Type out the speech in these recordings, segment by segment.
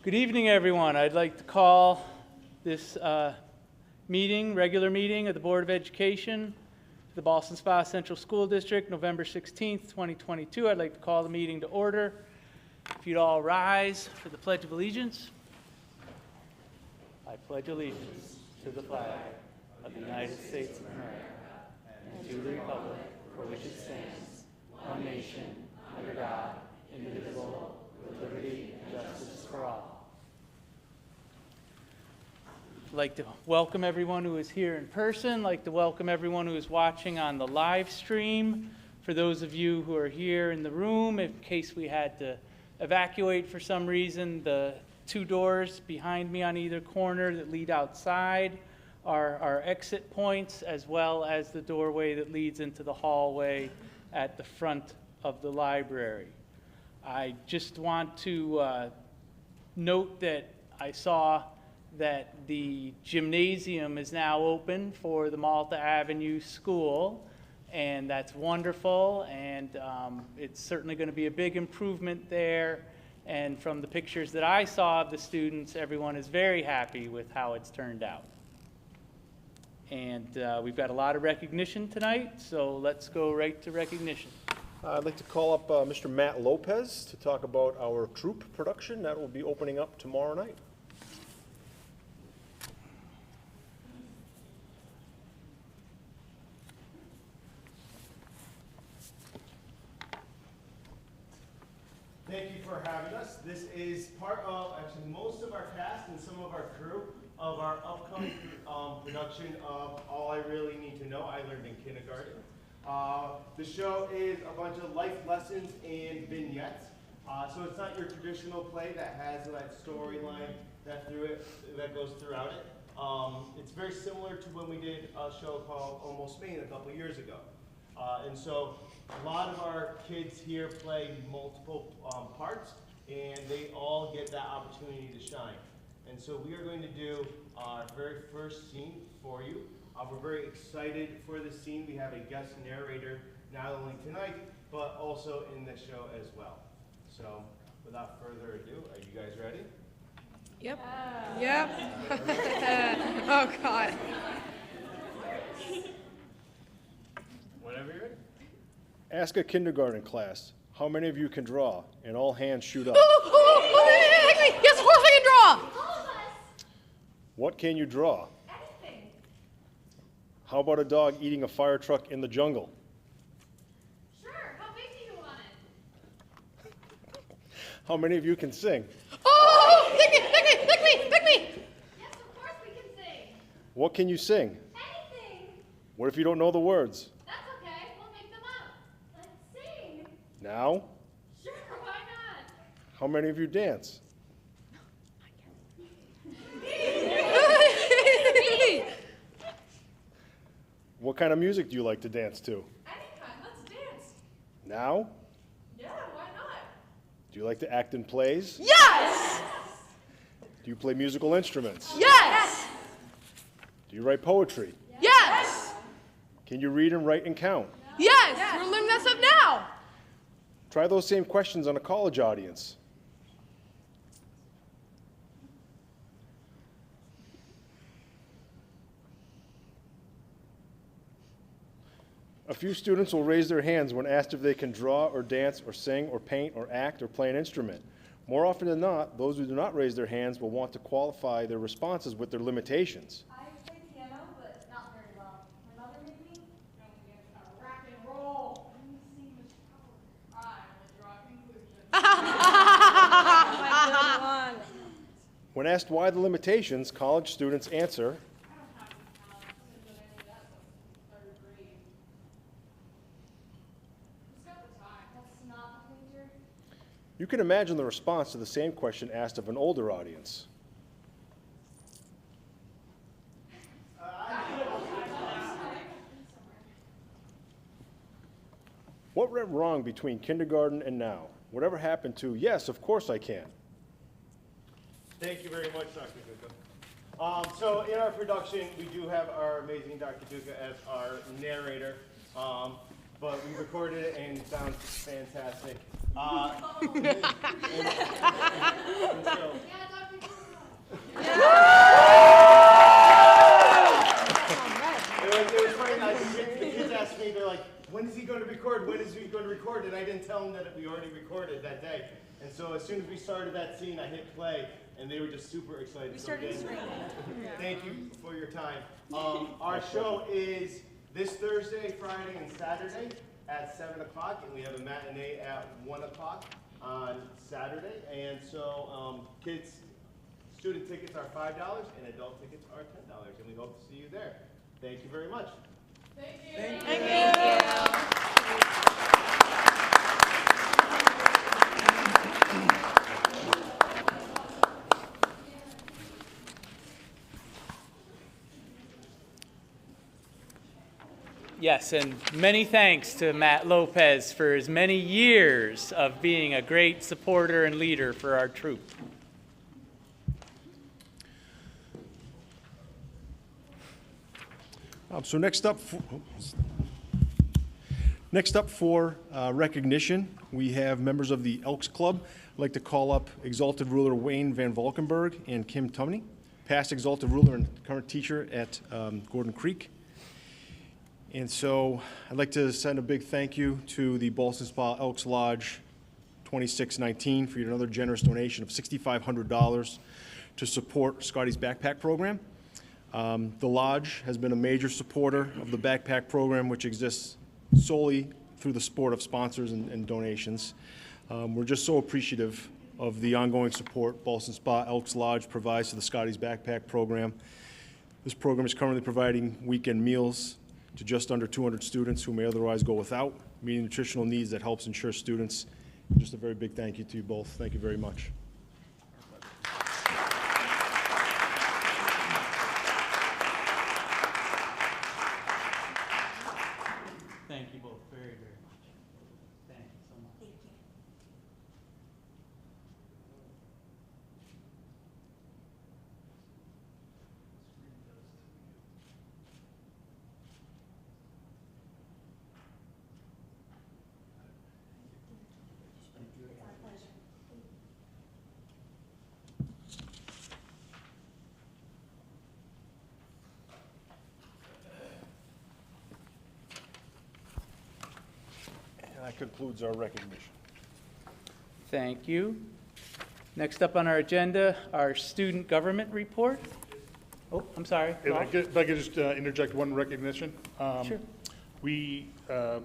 Good evening, everyone. I'd like to call this regular meeting of the Board of Education for the Ballston Spa Central School District, November 16th, 2022. I'd like to call the meeting to order. If you'd all rise for the Pledge of Allegiance. I pledge allegiance to the flag of the United States of America and to the republic for which it stands, one nation, under God, indivisible, with liberty and justice for all. I'd like to welcome everyone who is here in person. I'd like to welcome everyone who is watching on the live stream. For those of you who are here in the room, in case we had to evacuate for some reason, the two doors behind me on either corner that lead outside are our exit points, as well as the doorway that leads into the hallway at the front of the library. I just want to note that I saw that the gymnasium is now open for the Malta Avenue School, and that's wonderful, and it's certainly going to be a big improvement there. And from the pictures that I saw of the students, everyone is very happy with how it's turned out. And we've got a lot of recognition tonight, so let's go right to recognition. I'd like to call up Mr. Matt Lopez to talk about our troop production that will be opening up tomorrow night. Thank you for having us. This is part of, actually most of our cast and some of our crew of our upcoming production of All I Really Need to Know, I Learned in Kindergarten. The show is a bunch of life lessons and vignettes. So it's not your traditional play that has that storyline that goes throughout it. It's very similar to when we did a show called Almost Maine a couple years ago. And so a lot of our kids here play multiple parts, and they all get that opportunity to shine. And so we are going to do our very first scene for you. We're very excited for this scene. We have a guest narrator not only tonight, but also in the show as well. So without further ado, are you guys ready? Yep. Yep. Oh, God. Whenever you're ready. Ask a kindergarten class, how many of you can draw? And all hands shoot up. Yes, of course I can draw. All of us. What can you draw? Anything. How about a dog eating a fire truck in the jungle? Sure. How big do you want it? How many of you can sing? Oh, pick me. Yes, of course we can sing. What can you sing? Anything. What if you don't know the words? That's okay. We'll make them up. Let's sing. Now? Sure. Why not? How many of you dance? What kind of music do you like to dance to? Any kind. Let's dance. Now? Yeah, why not? Do you like to act in plays? Yes. Do you play musical instruments? Yes. Do you write poetry? Yes. Can you read and write and count? Yes. We're learning that stuff now. Try those same questions on a college audience. A few students will raise their hands when asked if they can draw or dance or sing or paint or act or play an instrument. More often than not, those who do not raise their hands will want to qualify their responses with their limitations. I play piano, but not very well. My mother made me. Rock and roll. When asked why the limitations, college students answer, That's not major. you can imagine the response to the same question asked of an older audience. What went wrong between kindergarten and now? Whatever happened to, yes, of course I can? Thank you very much, Dr. Duca. So in our production, we do have our amazing Dr. Duca as our narrator. but we recorded it and it sounds fantastic. And so, Yeah, It was funny. The kids asked me, they're like, when is he going to record? When is he going to record? And I didn't tell them that we already recorded that day. And so as soon as we started that scene, I hit play, and they were just super excited. We started screaming. Thank you for your time. Our show is this Thursday, Friday, and Saturday at 7 o'clock, and we have a matinee at 1 o'clock on Saturday. And so kids, student tickets are $5, and adult tickets are $10, and we hope to see you there. Thank you very much. Thank you. Yes, and many thanks to Matt Lopez for his many years of being a great supporter and leader for our troop. So next up for recognition, we have members of the Elks Club. I'd like to call up Exalted Ruler Wayne Van Valkenburg and Kim Tumney, past Exalted Ruler and current teacher at Gordon Creek. And so I'd like to send a big thank you to the Ballston Spa Elks Lodge 2619 for another generous donation of $6,500 to support Scotty's backpack program. The Lodge has been a major supporter of the backpack program, which exists solely through the support of sponsors and donations. We're just so appreciative of the ongoing support Ballston Spa Elks Lodge provides to the Scotty's backpack program. This program is currently providing weekend meals to just under 200 students who may otherwise go without, meeting nutritional needs that helps ensure students. Just a very big thank you to you both. Thank you very much. Thank you both very, very much. Thank you so much. Thank you. And that concludes our recognition. Thank you. Next up on our agenda, our student government report. Oh, I'm sorry. If I could just interject one recognition. Sure. We,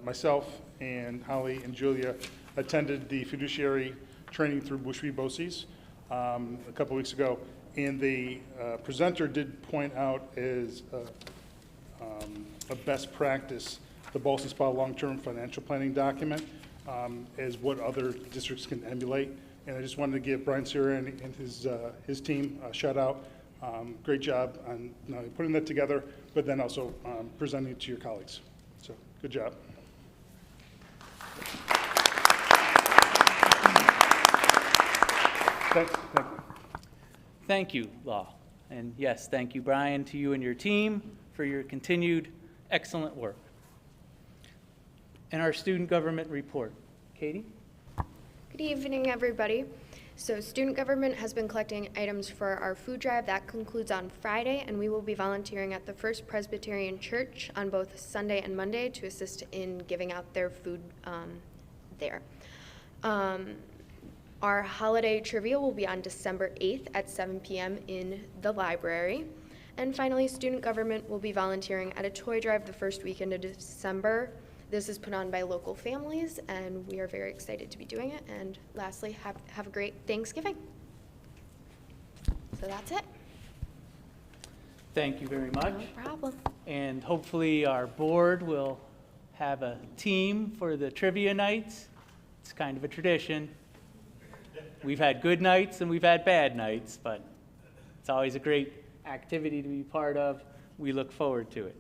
myself and Holly and Julia attended the fiduciary training through Bushby BOCES a couple weeks ago, and the presenter did point out as a best practice the Ballston Spa long-term financial planning document as what other districts can emulate. And I just wanted to give Brian Sierra and his team a shout out. Great job on not only putting that together, but then also presenting it to your colleagues. So good job. Thank you. Thank you, Law. And yes, thank you, Brian, to you and your team for your continued excellent work. And our student government report. Katie? Good evening, everybody. So student government has been collecting items for our food drive. That concludes on Friday, and we will be volunteering at the First Presbyterian Church on both Sunday and Monday to assist in giving out their food there. Our holiday trivia will be on December 8th at 7 p.m. in the library. And finally, student government will be volunteering at a toy drive the first weekend of December. This is put on by local families, and we are very excited to be doing it. And lastly, have a great Thanksgiving. So that's it. Thank you very much. No problem. And hopefully our board will have a team for the trivia nights. It's kind of a tradition. We've had good nights and we've had bad nights, but it's always a great activity to be part of. We look forward to it.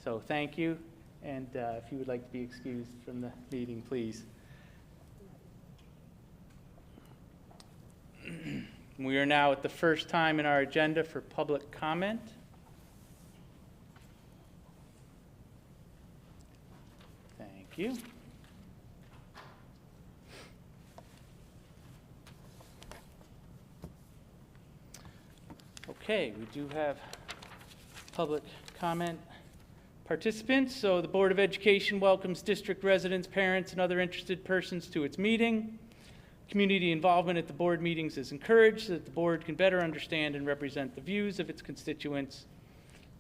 So thank you. And if you would like to be excused from the meeting, please. We are now at the first time in our agenda for public comment. Thank you. Okay, we do have public comment participants. So the Board of Education welcomes district residents, parents, and other interested persons to its meeting. Community involvement at the board meetings is encouraged so that the board can better understand and represent the views of its constituents.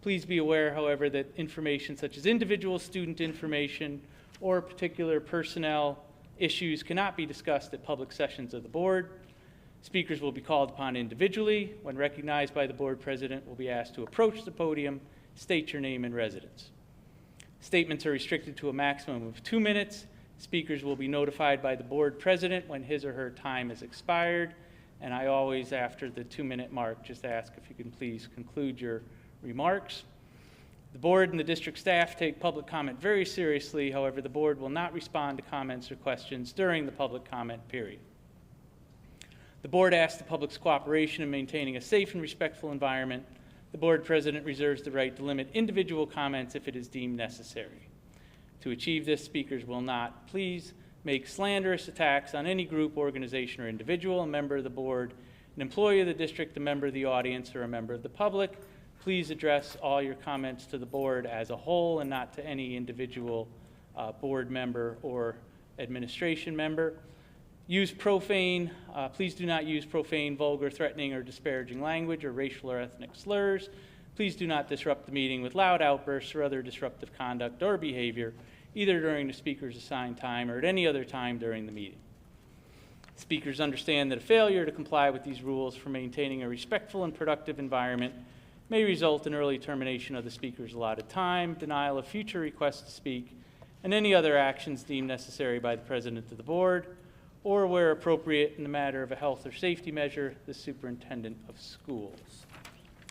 Please be aware, however, that information such as individual student information or particular personnel issues cannot be discussed at public sessions of the board. Speakers will be called upon individually. When recognized by the board president, will be asked to approach the podium, state your name and residence. Statements are restricted to a maximum of 2 minutes. Speakers will be notified by the board president when his or her time has expired. And I always, after the 2-minute mark, just ask if you can please conclude your remarks. The board and the district staff take public comment very seriously. However, the board will not respond to comments or questions during the public comment period. The board asks the public's cooperation in maintaining a safe and respectful environment. The board president reserves the right to limit individual comments if it is deemed necessary. To achieve this, speakers will not please make slanderous attacks on any group, organization, or individual, a member of the board, an employee of the district, a member of the audience, or a member of the public. Please address all your comments to the board as a whole and not to any individual board member or administration member. Use profane, please do not use profane, vulgar, threatening, or disparaging language or racial or ethnic slurs. Please do not disrupt the meeting with loud outbursts or other disruptive conduct or behavior, either during the speaker's assigned time or at any other time during the meeting. Speakers understand that a failure to comply with these rules for maintaining a respectful and productive environment may result in early termination of the speaker's allotted time, denial of future requests to speak, and any other actions deemed necessary by the president of the board, or where appropriate in the matter of a health or safety measure, the superintendent of schools.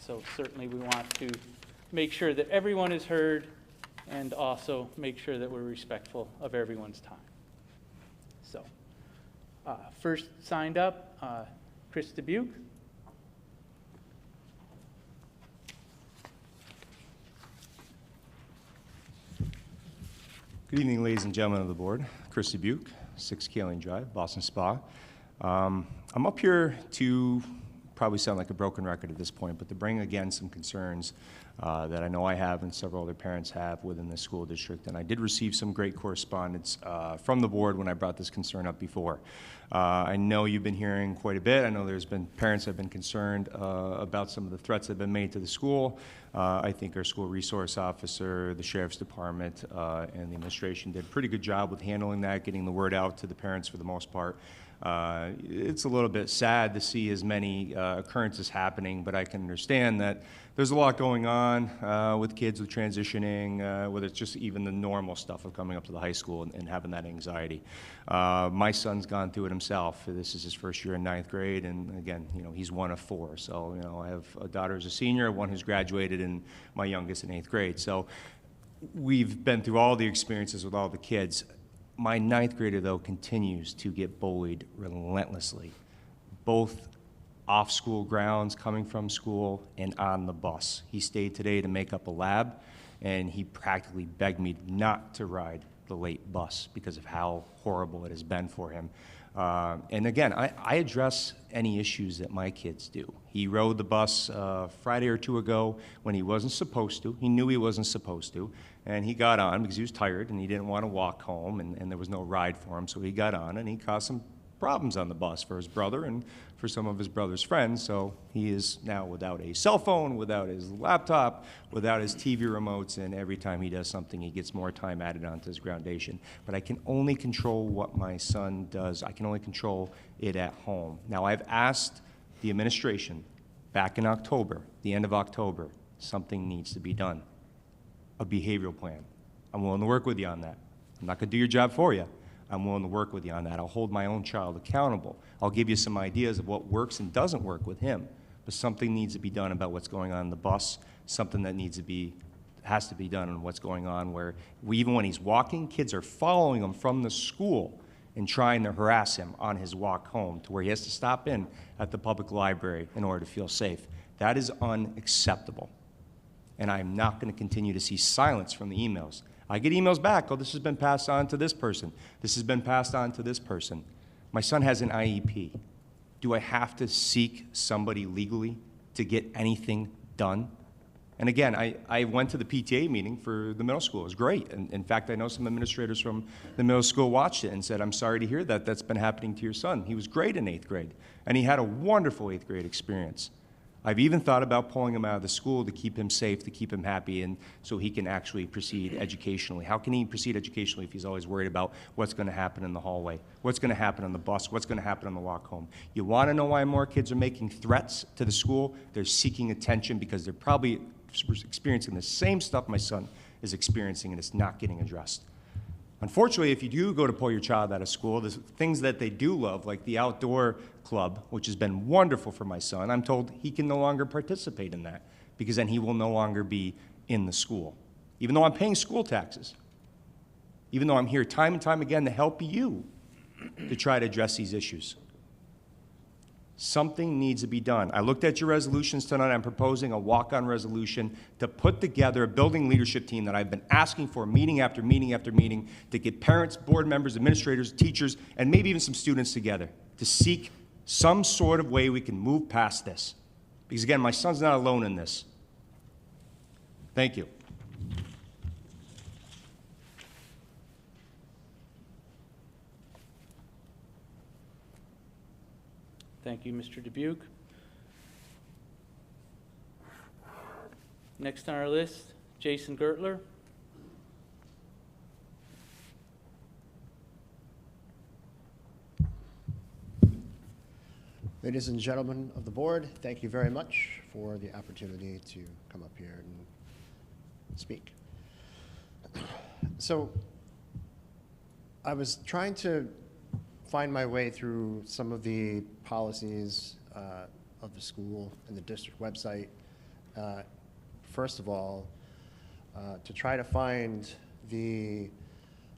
So certainly we want to make sure that everyone is heard and also make sure that we're respectful of everyone's time. So first signed up, Chris Dubuque. Good evening, ladies and gentlemen of the board. Chris Dubuque, 6 Kaling Drive, Ballston Spa. I'm up here to probably sound like a broken record at this point, but to bring again some concerns that I know I have and several other parents have within the school district. And I did receive some great correspondence from the board when I brought this concern up before. I know you've been hearing quite a bit. I know there's been parents that have been concerned about some of the threats that have been made to the school. I think our school resource officer, the sheriff's department, and the administration did a pretty good job with handling that, getting the word out to the parents for the most part. It's a little bit sad to see as many occurrences happening, but I can understand that there's a lot going on with kids with transitioning, whether it's just even the normal stuff of coming up to the high school and having that anxiety. My son's gone through it himself. This is his first year in 9th grade, and again, you know, he's one of 4. So, you know, I have a daughter who's a senior, one who's graduated, and my youngest in 8th grade. So we've been through all the experiences with all the kids. My 9th grader, though, continues to get bullied relentlessly, both off school grounds, coming from school, and on the bus. He stayed today to make up a lab, and he practically begged me not to ride the late bus because of how horrible it has been for him. And again, I address any issues that my kids do. He rode the bus Friday or 2 ago when he wasn't supposed to. He knew he wasn't supposed to. And he got on because he was tired and he didn't want to walk home, and there was no ride for him. So he got on and he caused some problems on the bus for his brother and for some of his brother's friends. So he is now without a cell phone, without his laptop, without his TV remotes, and every time he does something, he gets more time added onto his groundation. But I can only control what my son does. I can only control it at home. Now, I've asked the administration back in October, the end of October, something needs to be done. A behavioral plan. I'm willing to work with you on that. I'm not going to do your job for you. I'm willing to work with you on that. I'll hold my own child accountable. I'll give you some ideas of what works and doesn't work with him. But something needs to be done about what's going on in the bus, something that has to be done on what's going on where even when he's walking, kids are following him from the school and trying to harass him on his walk home to where he has to stop in at the public library in order to feel safe. That is unacceptable. And I'm not going to continue to see silence from the emails. I get emails back, oh, this has been passed on to this person. This has been passed on to this person. My son has an IEP. Do I have to seek somebody legally to get anything done. And again, I went to the PTA meeting for the middle school. It was great. And in fact, I know some administrators from the middle school watched it and said, I'm sorry to hear that that's been happening to your son. He was great in 8th grade, and he had a wonderful 8th grade experience. I've even thought about pulling him out of the school to keep him safe, to keep him happy, and so he can actually proceed educationally. How can he proceed educationally if he's always worried about what's going to happen in the hallway, what's going to happen on the bus, what's going to happen on the walk home? You want to know why more kids are making threats to the school? They're seeking attention because they're probably experiencing the same stuff my son is experiencing, and it's not getting addressed. Unfortunately, if you do go to pull your child out of school, there's things that they do love, like the outdoor club, which has been wonderful for my son. I'm told he can no longer participate in that because then he will no longer be in the school. Even though I'm paying school taxes, even though I'm here time and time again to help you to try to address these issues. Something needs to be done. I looked at your resolutions tonight. I'm proposing a walk-on resolution to put together a building leadership team that I've been asking for meeting after meeting after meeting to get parents, board members, administrators, teachers, and maybe even some students together to seek some sort of way we can move past this. Because again, my son's not alone in this. Thank you. Thank you, Mr. Dubuque. Next on our list, Jason Gertler. Ladies and gentlemen of the board, thank you very much for the opportunity to come up here and speak. So I was trying to find my way through some of the policies of the school and the district website. First of all, to try to find the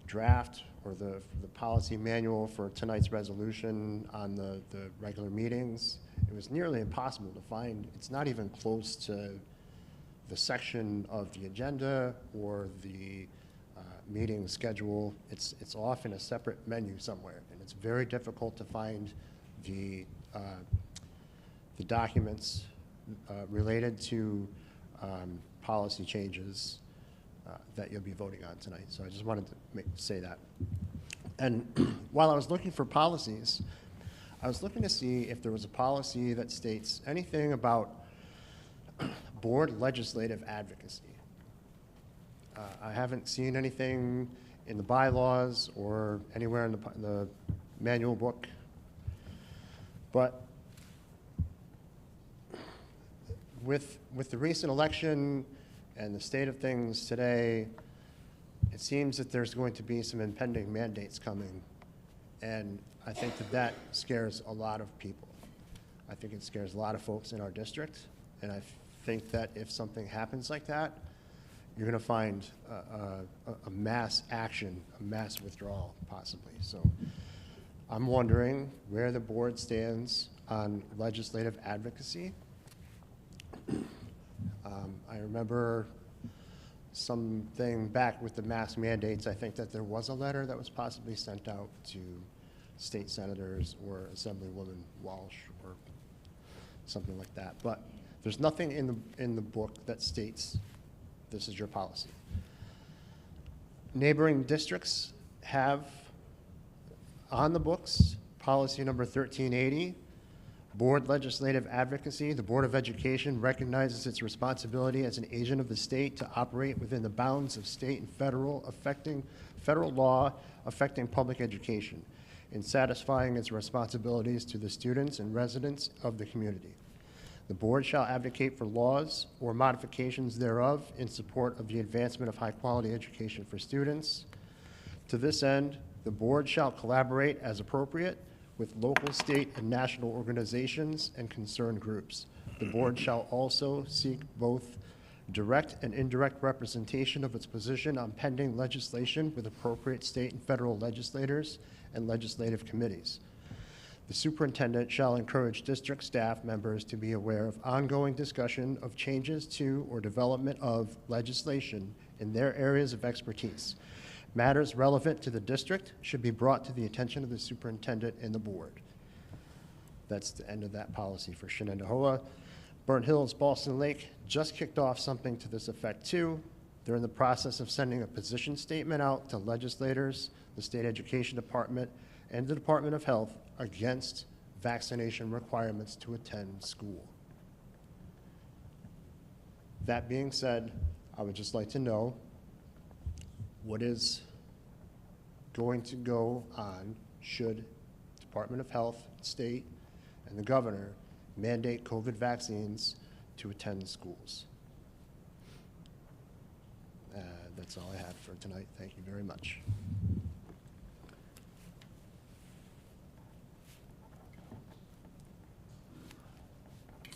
draft or the policy manual for tonight's resolution on the regular meetings. It was nearly impossible to find. It's not even close to the section of the agenda or the meeting schedule. It's off in a separate menu somewhere, and it's very difficult to find the documents related to policy changes that you'll be voting on tonight. So I just wanted to say that. And while I was looking for policies, I was looking to see if there was a policy that states anything about board legislative advocacy. I haven't seen anything in the bylaws or anywhere in the manual book. But with the recent election and the state of things today, it seems that there's going to be some impending mandates coming. And I think that scares a lot of people. I think it scares a lot of folks in our district. And I think that if something happens like that, you're going to find a mass action, a mass withdrawal, possibly. So I'm wondering where the board stands on legislative advocacy. I remember something back with the mask mandates. I think that there was a letter that was possibly sent out to state senators or Assemblywoman Walsh or something like that. But there's nothing in the book that states this is your policy. Neighboring districts have on the books policy number 1380, board legislative advocacy. The Board of Education recognizes its responsibility as an agent of the state to operate within the bounds of state and federal law affecting public education in satisfying its responsibilities to the students and residents of the community. The board shall advocate for laws or modifications thereof in support of the advancement of high-quality education for students. To this end, the board shall collaborate as appropriate with local, state, and national organizations and concerned groups. The board shall also seek both direct and indirect representation of its position on pending legislation with appropriate state and federal legislators and legislative committees. The superintendent shall encourage district staff members to be aware of ongoing discussion of changes to or development of legislation in their areas of expertise. Matters relevant to the district should be brought to the attention of the superintendent and the board. That's the end of that policy for Shenandoah. Burnt Hills, Ballston Lake just kicked off something to this effect too. They're in the process of sending a position statement out to legislators, the State Education Department, and the Department of Health against vaccination requirements to attend school. That being said, I would just like to know what is going to go on should Department of Health, State, and the governor mandate COVID vaccines to attend schools. That's all I have for tonight. Thank you very much.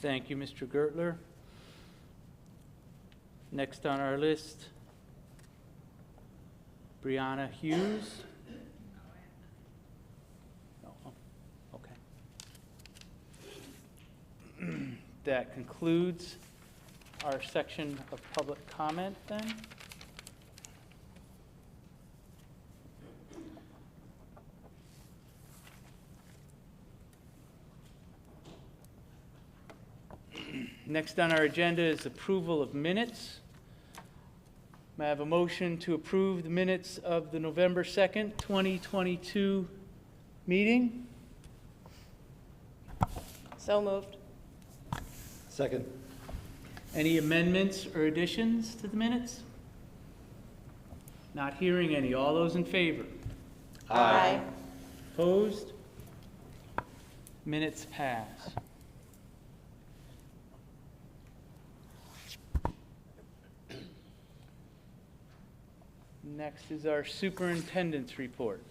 Thank you, Mr. Gertler. Next on our list, Brianna Hughes. Oh, okay. That concludes our section of public comment then. Next on our agenda is approval of minutes. May I have a motion to approve the minutes of the November 2nd, 2022 meeting? So moved. Second. Any amendments or additions to the minutes? Not hearing any. All those in favor? Aye. Opposed? Minutes pass. Next is our superintendent's report.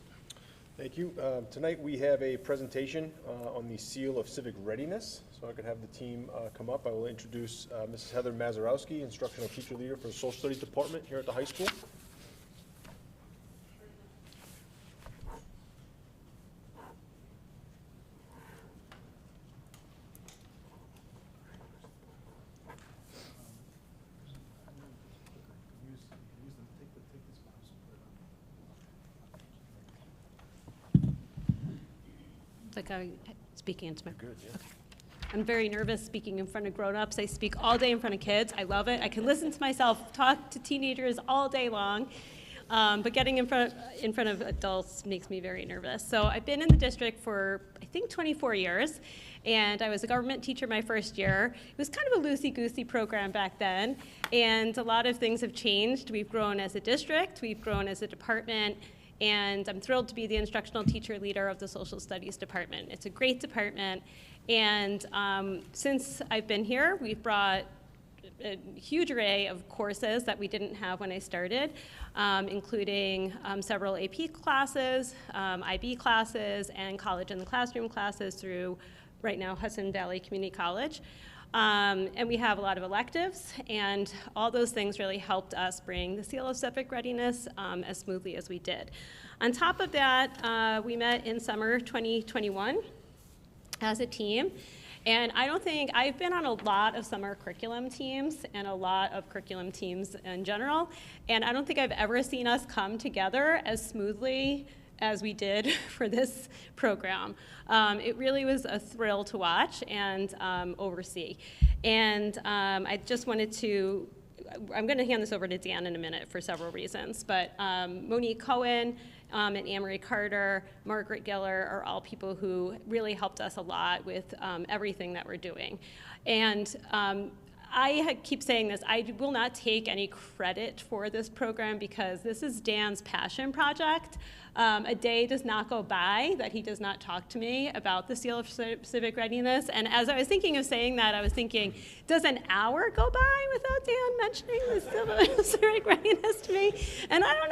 Thank you. Tonight we have a presentation on the seal of civic readiness. So I could have the team come up. I will introduce Mrs. Heather Mazurowski, instructional teacher leader for the social studies department here at the high school. It's like I'm speaking into my. Good, yeah. Okay. I'm very nervous speaking in front of grown-ups. I speak all day in front of kids. I love it. I can listen to myself talk to teenagers all day long, but getting in front of adults makes me very nervous. So I've been in the district for, I think, 24 years, and I was a government teacher my first year. It was kind of a loosey-goosey program back then, and a lot of things have changed. We've grown as a district. We've grown as a department. And I'm thrilled to be the instructional teacher leader of the social studies department. It's a great department, and since I've been here, we've brought a huge array of courses that we didn't have when I started, including several AP classes, IB classes, and college in the classroom classes through, right now, Hudson Valley Community College. And we have a lot of electives, and all those things really helped us bring the seal of civic readiness as smoothly as we did. On top of that, we met in summer 2021 as a team, and I don't think, I've been on a lot of summer curriculum teams and a lot of curriculum teams in general, and I don't think I've ever seen us come together as smoothly as we did for this program. It really was a thrill to watch and oversee. And I just wanted to, I'm gonna hand this over to Dan in a minute for several reasons, but Monique Cohen and Anne-Marie Carter, Margaret Giller are all people who really helped us a lot with everything that we're doing. And I keep saying this, I will not take any credit for this program because this is Dan's passion project. A day does not go by that he does not talk to me about the seal of civic readiness. And as I was thinking of saying that, I was thinking, does an hour go by without Dan mentioning the seal of civic readiness to me? And I don't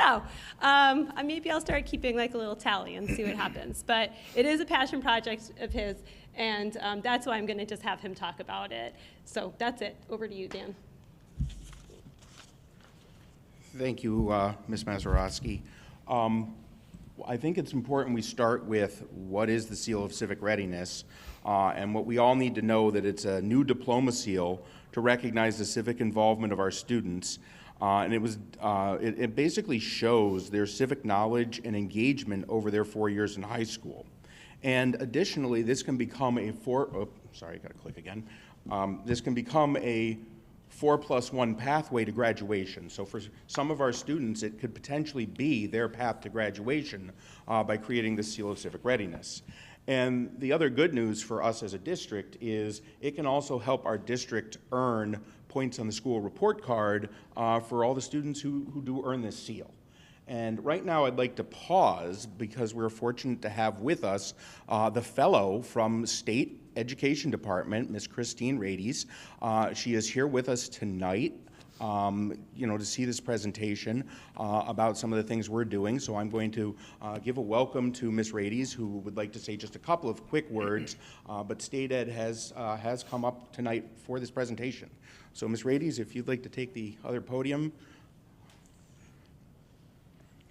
know. Maybe I'll start keeping like a little tally and see what happens. But it is a passion project of his, and that's why I'm going to just have him talk about it. So that's it. Over to you, Dan. Thank you, Ms. Mazurowski. I think it's important we start with what is the seal of civic readiness, and what we all need to know that it's a new diploma seal to recognize the civic involvement of our students. And it basically shows their civic knowledge and engagement over their 4 years in high school. And additionally, this can become a This can become a 4+1 pathway to graduation. So for some of our students, it could potentially be their path to graduation by creating the Seal of Civic Readiness. And the other good news for us as a district is it can also help our district earn points on the school report card for all the students who do earn this seal. And right now I'd like to pause because we're fortunate to have with us the fellow from State Education Department, Ms. Christine Rades. She is here with us tonight, to see this presentation about some of the things we're doing. So I'm going to give a welcome to Ms. Rades, who would like to say just a couple of quick words, but State Ed has come up tonight for this presentation. So Ms. Rades, if you'd like to take the other podium.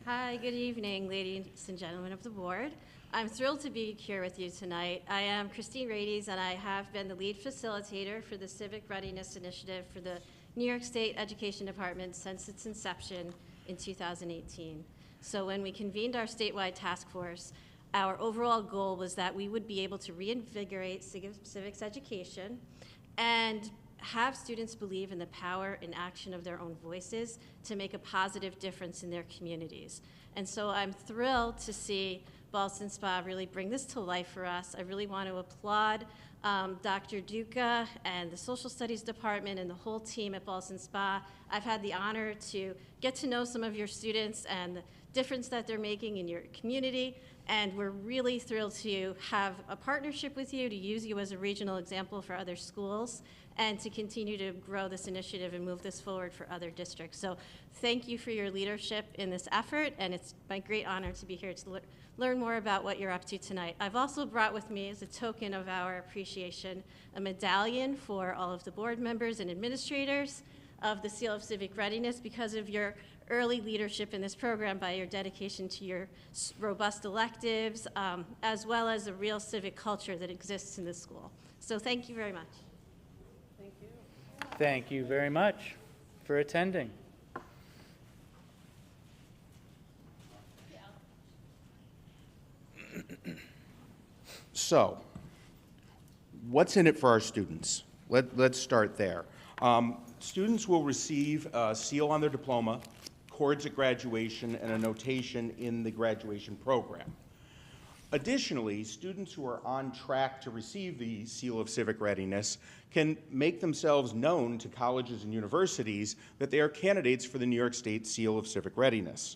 Hi, good evening, ladies and gentlemen of the board. I'm thrilled to be here with you tonight. I am Christine Rades, and I have been the lead facilitator for the Civic Readiness Initiative for the New York State Education Department since its inception in 2018. So when we convened our statewide task force, our overall goal was that we would be able to reinvigorate civics education and have students believe in the power and action of their own voices to make a positive difference in their communities. And so I'm thrilled to see Ballston Spa really bring this to life for us. I really want to applaud Dr. Duca and the Social Studies Department and the whole team at Ballston Spa. I've had the honor to get to know some of your students and the difference that they're making in your community, and we're really thrilled to have a partnership with you, to use you as a regional example for other schools, and to continue to grow this initiative and move this forward for other districts. So thank you for your leadership in this effort, and it's my great honor to be here to learn more about what you're up to tonight. I've also brought with me, as a token of our appreciation, a medallion for all of the board members and administrators of the Seal of Civic Readiness because of your early leadership in this program, by your dedication to your robust electives, as well as a real civic culture that exists in this school. So thank you very much. Thank you very much for attending. So, what's in it for our students? Let's start there. Students will receive a seal on their diploma, cords at graduation, and a notation in the graduation program. Additionally, students who are on track to receive the Seal of Civic Readiness can make themselves known to colleges and universities that they are candidates for the New York State Seal of Civic Readiness.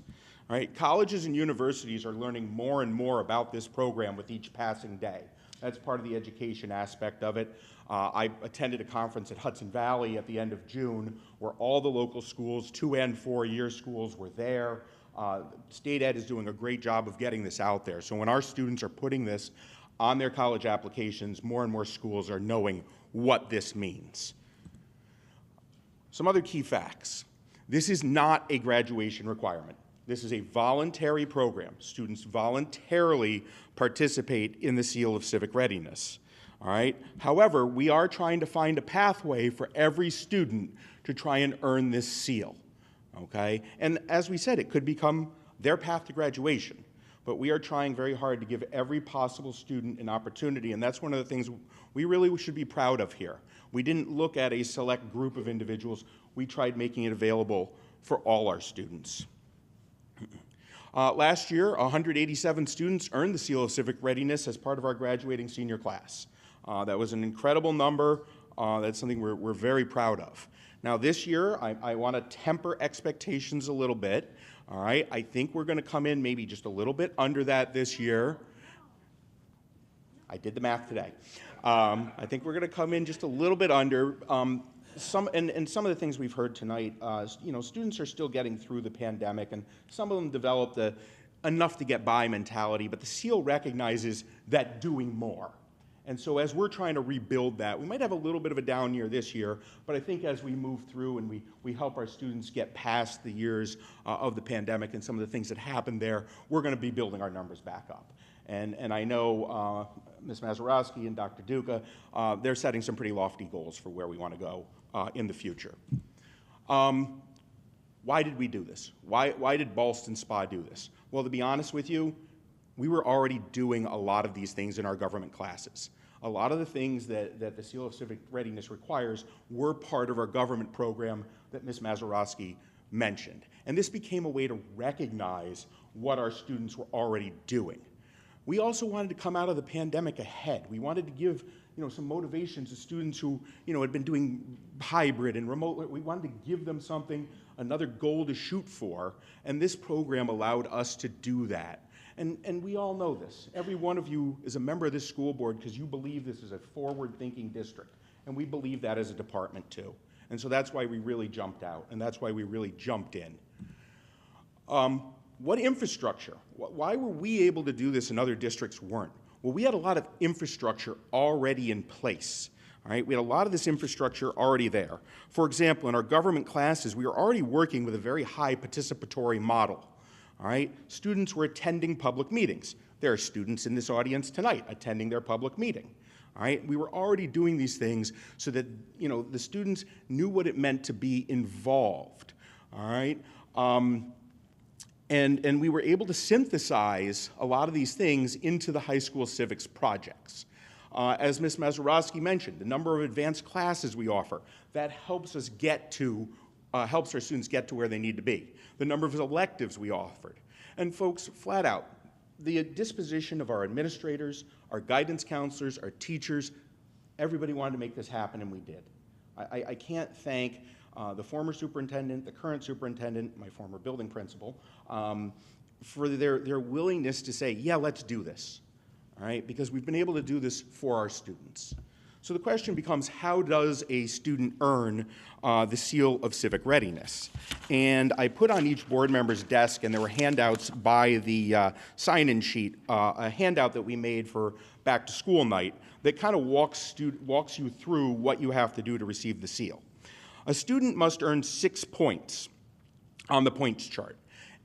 All right, colleges and universities are learning more and more about this program with each passing day. That's part of the education aspect of it. I attended a conference at Hudson Valley at the end of June where all the local schools, 2- and 4-year schools, were there. State Ed is doing a great job of getting this out there. So when our students are putting this on their college applications, more and more schools are knowing what this means. Some other key facts. This is not a graduation requirement. This is a voluntary program. Students voluntarily participate in the Seal of Civic Readiness. All right? However, we are trying to find a pathway for every student to try and earn this seal. Okay? And as we said, it could become their path to graduation. But we are trying very hard to give every possible student an opportunity, and that's one of the things we really should be proud of here. We didn't look at a select group of individuals. We tried making it available for all our students. Last year, 187 students earned the Seal of Civic Readiness as part of our graduating senior class. That was an incredible number. That's something we're very proud of. Now this year, I want to temper expectations a little bit. All right, I think we're going to come in maybe just a little bit under that this year. I did the math today. I think we're going to come in just a little bit under. Some of the things we've heard tonight, students are still getting through the pandemic, and some of them developed enough to get by mentality, but the seal recognizes that doing more. And so as we're trying to rebuild that, we might have a little bit of a down year this year, but I think as we move through and we help our students get past the years of the pandemic and some of the things that happened there, we're going to be building our numbers back up. And I know Ms. Mazeroski and Dr. Duca, they're setting some pretty lofty goals for where we want to go in the future. Why did we do this? Why did Ballston Spa do this? Well, to be honest with you, we were already doing a lot of these things in our government classes. A lot of the things that the Seal of Civic Readiness requires were part of our government program that Ms. Mazeroski mentioned. And this became a way to recognize what our students were already doing. We also wanted to come out of the pandemic ahead. We wanted to give some motivation to students who had been doing hybrid and remote. We wanted to give them something, another goal to shoot for, and this program allowed us to do that. And we all know this. Every one of you is a member of this school board because you believe this is a forward-thinking district, and we believe that as a department too. And so that's why we really jumped out, and that's why we really jumped in. What infrastructure? Why were we able to do this and other districts weren't? Well, we had a lot of infrastructure already in place. All right? We had a lot of this infrastructure already there. For example, in our government classes, we were already working with a very high participatory model. All right? Students were attending public meetings. There are students in this audience tonight attending their public meeting. All right? We were already doing these things so that the students knew what it meant to be involved. All right? And we were able to synthesize a lot of these things into the high school civics projects. As Ms. Mazeroski mentioned, the number of advanced classes we offer, that helps us helps our students get to where they need to be. The number of electives we offered. And folks, flat out, the disposition of our administrators, our guidance counselors, our teachers, everybody wanted to make this happen, and we did. I can't thank the former superintendent, the current superintendent, my former building principal, for their willingness to say, yeah, let's do this, all right? Because we've been able to do this for our students. So the question becomes, how does a student earn the Seal of Civic Readiness? And I put on each board member's desk, and there were handouts by the sign-in sheet, a handout that we made for back to school night that kind of walks you through what you have to do to receive the seal. A student must earn 6 points on the points chart,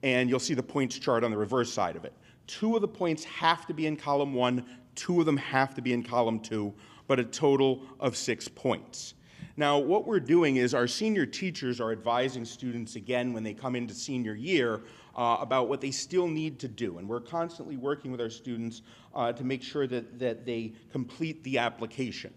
and you'll see the points chart on the reverse side of it. 2 of the points have to be in column 1, 2 of them have to be in column 2, but a total of 6 points. Now, what we're doing is our senior teachers are advising students again when they come into senior year about what they still need to do, and we're constantly working with our students to make sure that they complete the application.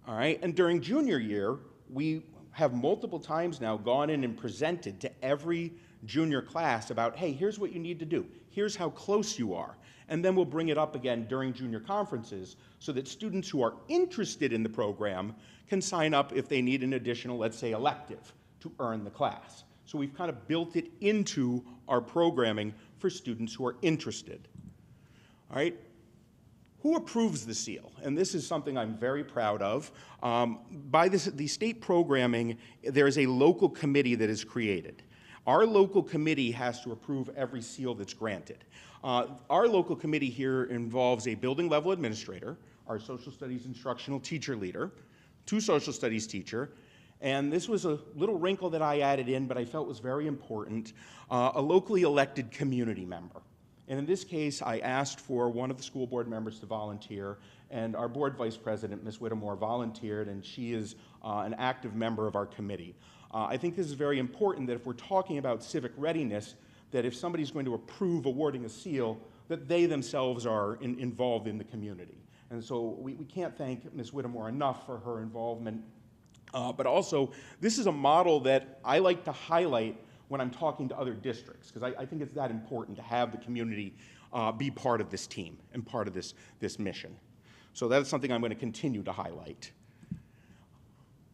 All right, and during junior year, we have multiple times now gone in and presented to every junior class about, hey, here's what you need to do. Here's how close you are. And then we'll bring it up again during junior conferences so that students who are interested in the program can sign up if they need an additional, let's say, elective to earn the class. So we've kind of built it into our programming for students who are interested. All right. Who approves the seal? And this is something I'm very proud of. By the state programming, there is a local committee that is created. Our local committee has to approve every seal that's granted. Our local committee here involves a building level administrator, our social studies instructional teacher leader, 2 social studies teacher, and this was a little wrinkle that I added in, but I felt was very important, a locally elected community member. And in this case, I asked for one of the school board members to volunteer, and our board vice president, Ms. Whittemore, volunteered, and she is an active member of our committee. I think this is very important that if we're talking about civic readiness, that if somebody's going to approve awarding a seal, that they themselves are involved in the community. And so we can't thank Ms. Whittemore enough for her involvement. But also, this is a model that I like to highlight when I'm talking to other districts, because I think it's that important to have the community be part of this team and part of this mission. So that's something I'm going to continue to highlight.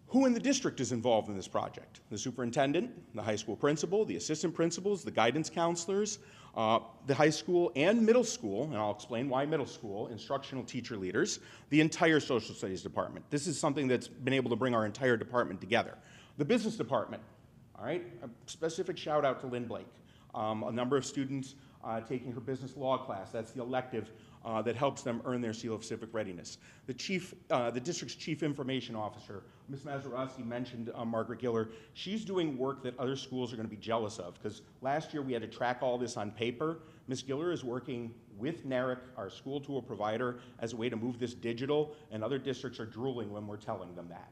Who in the district is involved in this project? The superintendent, the high school principal, the assistant principals, the guidance counselors, the high school and middle school, and I'll explain why middle school, instructional teacher leaders, the entire social studies department. This is something that's been able to bring our entire department together. The business department, all right, a specific shout out to Lynn Blake. A number of students taking her business law class, that's the elective that helps them earn their seal of civic readiness. The district's chief information officer, Ms. Mazeroski mentioned Margaret Giller. She's doing work that other schools are going to be jealous of, because last year we had to track all this on paper. Ms. Giller is working with NARIC, our school tool provider, as a way to move this digital, and other districts are drooling when we're telling them that.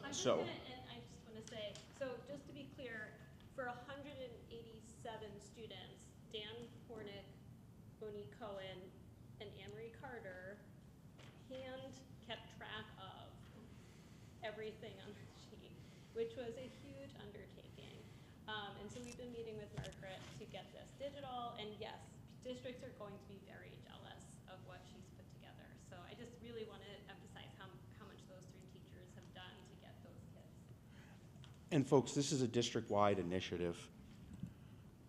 I just want to say, so just to be clear, for 187 students, Dan Hornick, Monique Cohen, and Anne-Marie Carter everything on the sheet, which was a huge undertaking. And so we've been meeting with Margaret to get this digital, and yes, districts are going to be very jealous of what she's put together. So I just really want to emphasize how much those 3 teachers have done to get those kids. And folks, this is a district-wide initiative.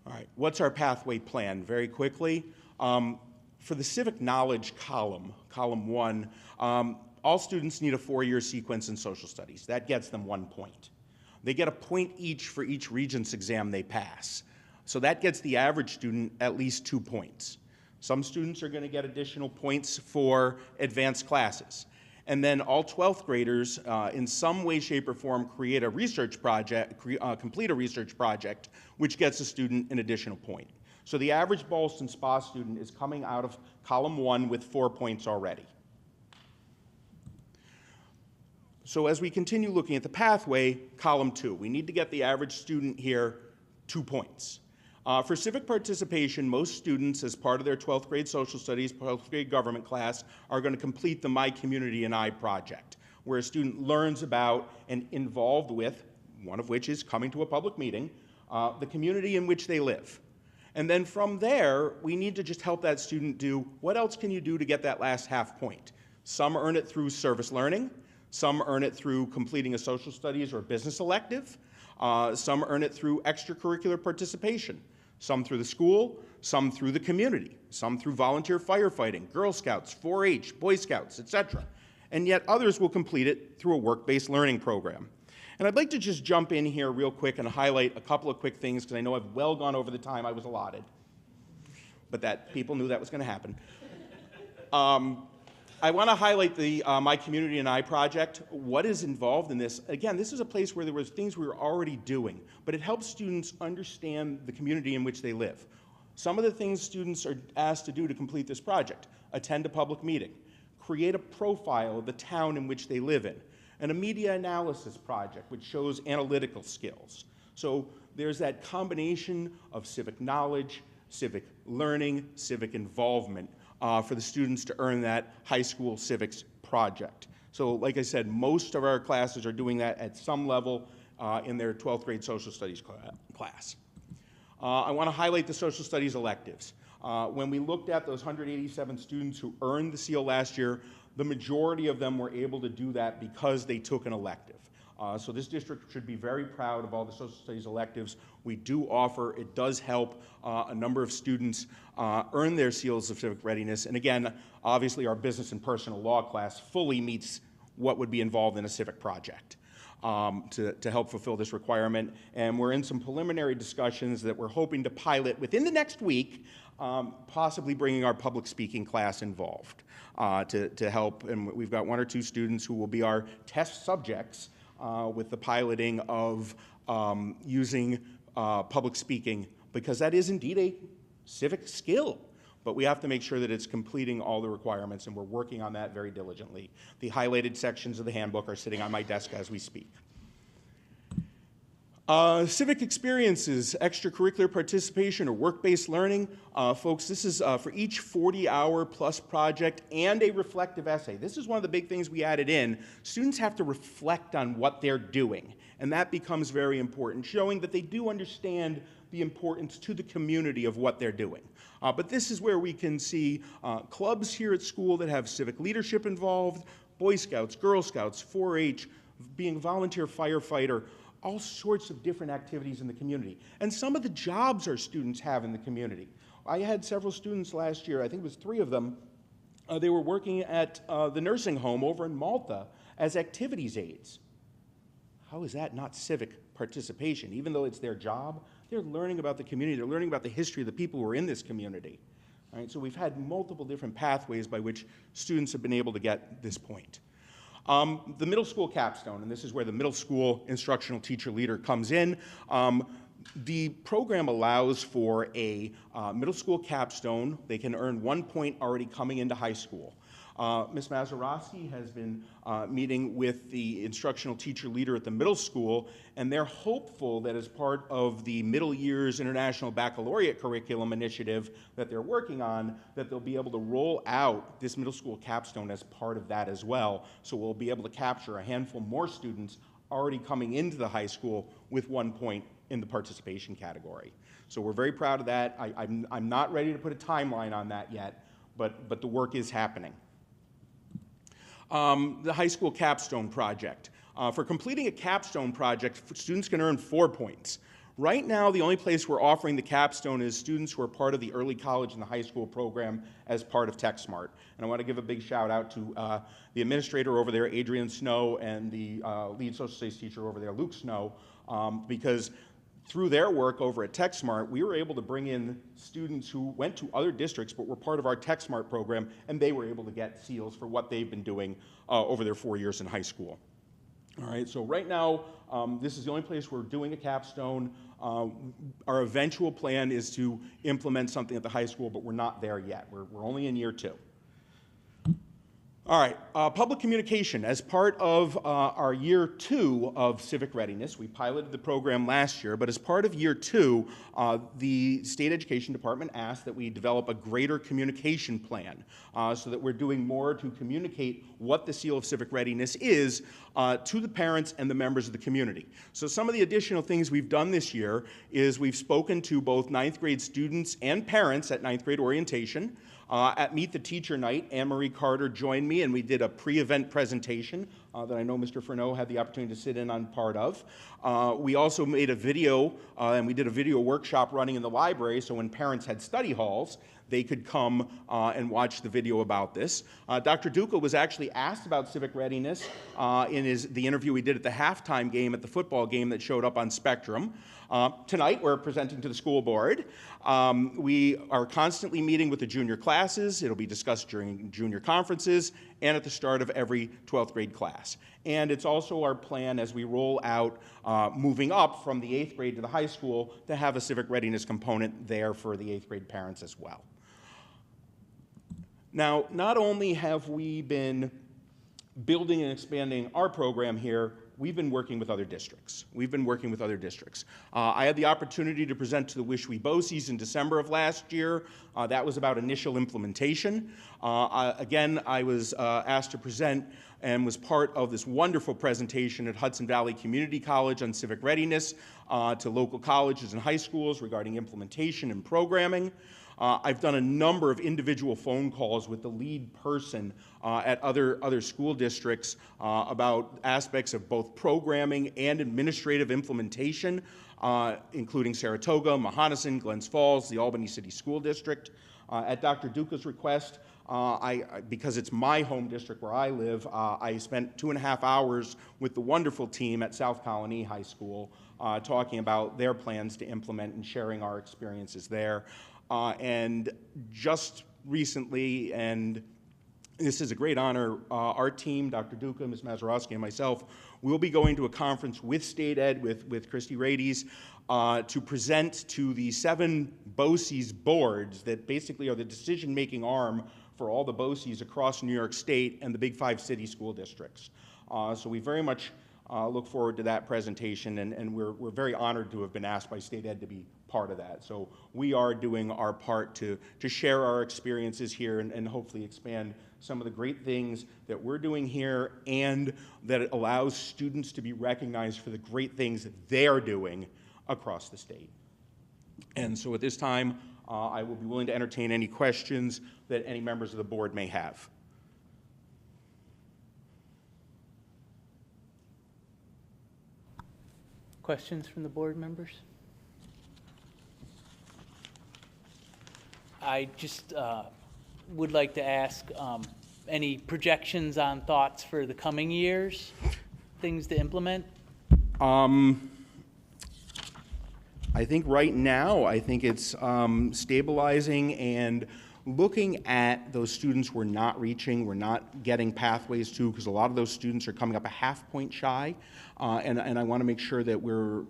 All right, what's our pathway plan? Very quickly, for the civic knowledge column, column 1, all students need a 4-year sequence in social studies. That gets them 1 point. They get a point each for each Regents exam they pass. So that gets the average student at least 2 points. Some students are going to get additional points for advanced classes. And then all 12th graders, in some way, shape, or form, complete a research project, which gets a student an additional point. So the average Ballston SPA student is coming out of column 1 with 4 points already. So as we continue looking at the pathway, column 2, we need to get the average student here 2 points. For civic participation, most students, as part of their 12th grade social studies, 12th grade government class, are going to complete the My Community and I project, where a student learns about and involved with, one of which is coming to a public meeting, the community in which they live. And then from there, we need to just help that student do, what else can you do to get that last half point? Some earn it through service learning. Some earn it through completing a social studies or business elective. Some earn it through extracurricular participation. Some through the school, some through the community, some through volunteer firefighting, Girl Scouts, 4-H, Boy Scouts, etc. And yet others will complete it through a work-based learning program. And I'd like to just jump in here real quick and highlight a couple of quick things, because I know I've well gone over the time I was allotted, but that people knew that was going to happen. I want to highlight the My Community and I project. What is involved in this? Again, this is a place where there was things we were already doing, but it helps students understand the community in which they live. Some of the things students are asked to do to complete this project: attend a public meeting, create a profile of the town in which they live in, and a media analysis project, which shows analytical skills. So there's that combination of civic knowledge, civic learning, civic involvement for the students to earn that high school civics project. So like I said, most of our classes are doing that at some level in their 12th grade social studies class. I want to highlight the social studies electives. When we looked at those 187 students who earned the seal last year, the majority of them were able to do that because they took an elective. So this district should be very proud of all the social studies electives we do offer. It does help a number of students earn their seals of civic readiness. And again, obviously our business and personal law class fully meets what would be involved in a civic project to help fulfill this requirement. And we're in some preliminary discussions that we're hoping to pilot within the next week, possibly bringing our public speaking class involved to help. And we've got 1 or 2 students who will be our test subjects with the piloting of using public speaking, because that is indeed a civic skill. But we have to make sure that it's completing all the requirements, and we're working on that very diligently. The highlighted sections of the handbook are sitting on my desk as we speak. Civic experiences, extracurricular participation, or work-based learning. Folks, this is for each 40-hour plus project and a reflective essay. This is one of the big things we added in. Students have to reflect on what they're doing, and that becomes very important, showing that they do understand the importance to the community of what they're doing. But this is where we can see clubs here at school that have civic leadership involved, Boy Scouts, Girl Scouts, 4-H, being a volunteer firefighter, all sorts of different activities in the community. And some of the jobs our students have in the community. I had several students last year, I think it was 3 of them, they were working at the nursing home over in Malta as activities aides. How is that not civic participation? Even though it's their job, they're learning about the community, they're learning about the history of the people who are in this community. All right, so we've had multiple different pathways by which students have been able to get this point. The middle school capstone, and this is where the middle school instructional teacher leader comes in. The program allows for a middle school capstone. They can earn 1 point already coming into high school. Ms. Mazeroski has been meeting with the instructional teacher leader at the middle school, and they're hopeful that as part of the Middle Years International Baccalaureate Curriculum Initiative that they're working on, that they'll be able to roll out this middle school capstone as part of that as well. So we'll be able to capture a handful more students already coming into the high school with 1 point in the participation category. So we're very proud of that. I'm not ready to put a timeline on that yet, but the work is happening. The high school capstone project. For completing a capstone project, students can earn 4 points. Right now, the only place we're offering the capstone is students who are part of the early college and the high school program as part of TechSmart. And I want to give a big shout out to the administrator over there, Adrian Snow, and the lead social studies teacher over there, Luke Snow, because through their work over at TechSmart, we were able to bring in students who went to other districts but were part of our TechSmart program, and they were able to get seals for what they've been doing over their 4 years in high school. All right, so right now, this is the only place we're doing a capstone. Our eventual plan is to implement something at the high school, but we're not there yet. We're only in year 2. All right, public communication. As part of our year 2 of civic readiness, we piloted the program last year, but as part of year 2, the State Education Department asked that we develop a greater communication plan so that we're doing more to communicate what the Seal of Civic Readiness is to the parents and the members of the community. So some of the additional things we've done this year is we've spoken to both 9th grade students and parents at 9th grade orientation. At Meet the Teacher Night, Anne-Marie Carter joined me, and we did a pre-event presentation that I know Mr. Furneaux had the opportunity to sit in on part of. We also made a video, and we did a video workshop running in the library, so when parents had study halls, they could come and watch the video about this. Dr. Duca was actually asked about civic readiness in the interview we did at the halftime game at the football game that showed up on Spectrum. Tonight, we're presenting to the school board. We are constantly meeting with the junior classes. It'll be discussed during junior conferences and at the start of every 12th grade class. And it's also our plan as we roll out moving up from the 8th grade to the high school to have a civic readiness component there for the 8th grade parents as well. Now, not only have we been building and expanding our program here, we've been working with other districts. I had the opportunity to present to the Wish-We-Bo-Sees in December of last year. That was about initial implementation. Again, I was asked to present and was part of this wonderful presentation at Hudson Valley Community College on civic readiness to local colleges and high schools regarding implementation and programming. I've done a number of individual phone calls with the lead person at other school districts about aspects of both programming and administrative implementation, including Saratoga, Mohonasen, Glens Falls, the Albany City School District. At Dr. Duca's request, because it's my home district where I live, I spent 2.5 hours with the wonderful team at South Colony High School talking about their plans to implement and sharing our experiences there. And just recently, and this is a great honor, our team, Dr. Duca, Ms. Mazeroski, and myself, will be going to a conference with State Ed, with Christy Rades, to present to the 7 BOCES boards that basically are the decision-making arm for all the BOCES across New York State and the Big 5 city school districts. So we very much look forward to that presentation, and we're very honored to have been asked by State Ed to be part of that. So we are doing our part to share our experiences here and hopefully expand some of the great things that we're doing here, and that it allows students to be recognized for the great things that they're doing across the state. And so at this time, I will be willing to entertain any questions that any members of the board may have. Questions from the board members? I just would like to ask any projections on thoughts for the coming years, things to implement? I think right now, I think it's stabilizing and looking at those students we're not reaching, we're not getting pathways to, because a lot of those students are coming up a half point shy, and I want to make sure that we're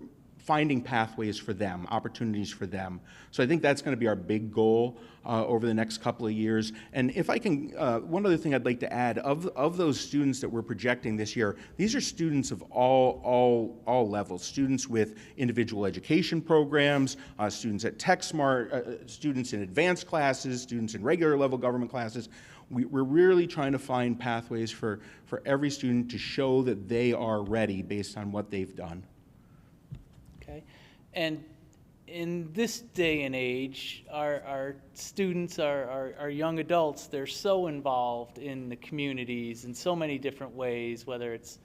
finding pathways for them, opportunities for them. So I think that's going to be our big goal over the next couple of years. And if I can, one other thing I'd like to add, of those students that we're projecting this year, these are students of all levels, students with individual education programs, students at TechSmart, students in advanced classes, students in regular level government classes. We're really trying to find pathways for every student to show that they are ready based on what they've done. Okay. And in this day and age, our students, our young adults, they're so involved in the communities in so many different ways, whether it's,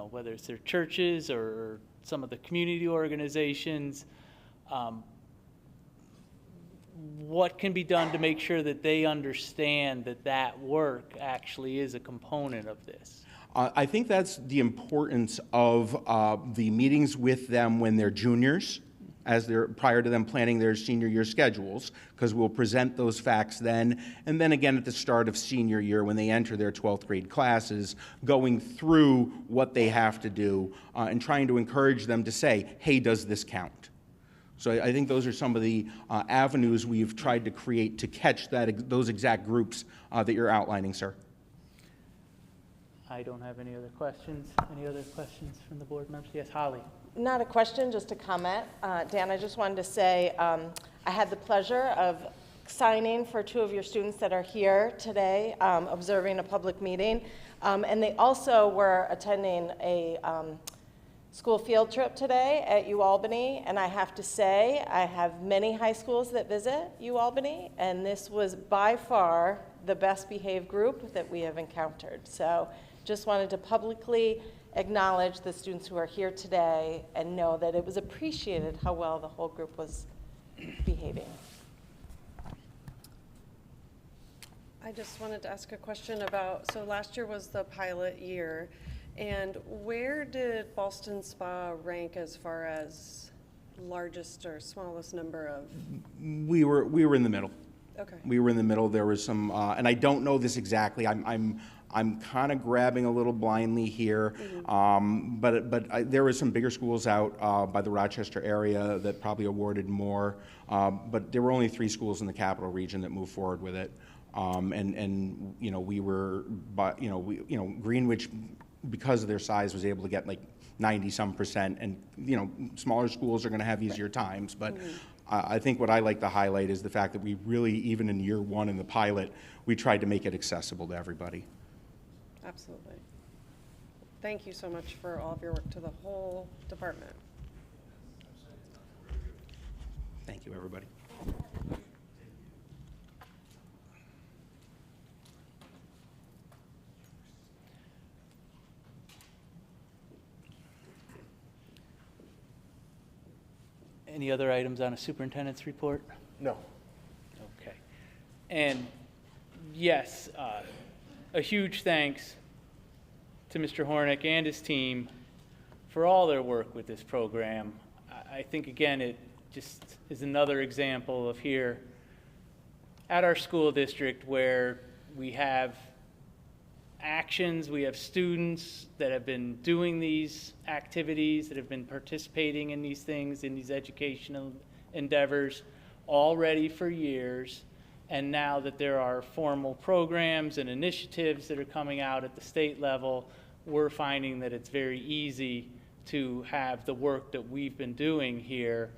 whether it's their churches or some of the community organizations. What can be done to make sure that they understand that that work actually is a component of this? I think that's the importance of the meetings with them when they're juniors, prior to them planning their senior year schedules, because we'll present those facts then, and then again at the start of senior year when they enter their 12th grade classes, going through what they have to do and trying to encourage them to say, hey, does this count? So I think those are some of the avenues we've tried to create to catch those exact groups that you're outlining, sir. I don't have any other questions. Any other questions from the board members? Yes, Holly. Not a question, just a comment. Dan, I just wanted to say I had the pleasure of signing for 2 of your students that are here today, observing a public meeting. And they also were attending a school field trip today at UAlbany, and I have to say I have many high schools that visit UAlbany, and this was by far the best behaved group that we have encountered. So just wanted to publicly acknowledge the students who are here today and know that it was appreciated how well the whole group was behaving. I just wanted to ask a question about, so last year was the pilot year, and where did Ballston Spa rank as far as largest or smallest number of? We were in the middle. Okay. We were in the middle. There was some, and I don't know this exactly. I'm kind of grabbing a little blindly here, but there were some bigger schools out by the Rochester area that probably awarded more. But there were only 3 schools in the capital region that moved forward with it, and we were, but Greenwich, because of their size, was able to get like 90-some%, and smaller schools are going to have easier times. But I think what I like to highlight is the fact that we really, even in year 1 in the pilot, we tried to make it accessible to everybody. Absolutely. Thank you so much for all of your work to the whole department. Thank you, everybody. Any other items on a superintendent's report? No. Okay. And yes, a huge thanks to Mr. Hornick and his team for all their work with this program. I think, again, it just is another example of here at our school district where we have actions, we have students that have been doing these activities, that have been participating in these things, in these educational endeavors already for years. And now that there are formal programs and initiatives that are coming out at the state level, we're finding that it's very easy to have the work that we've been doing here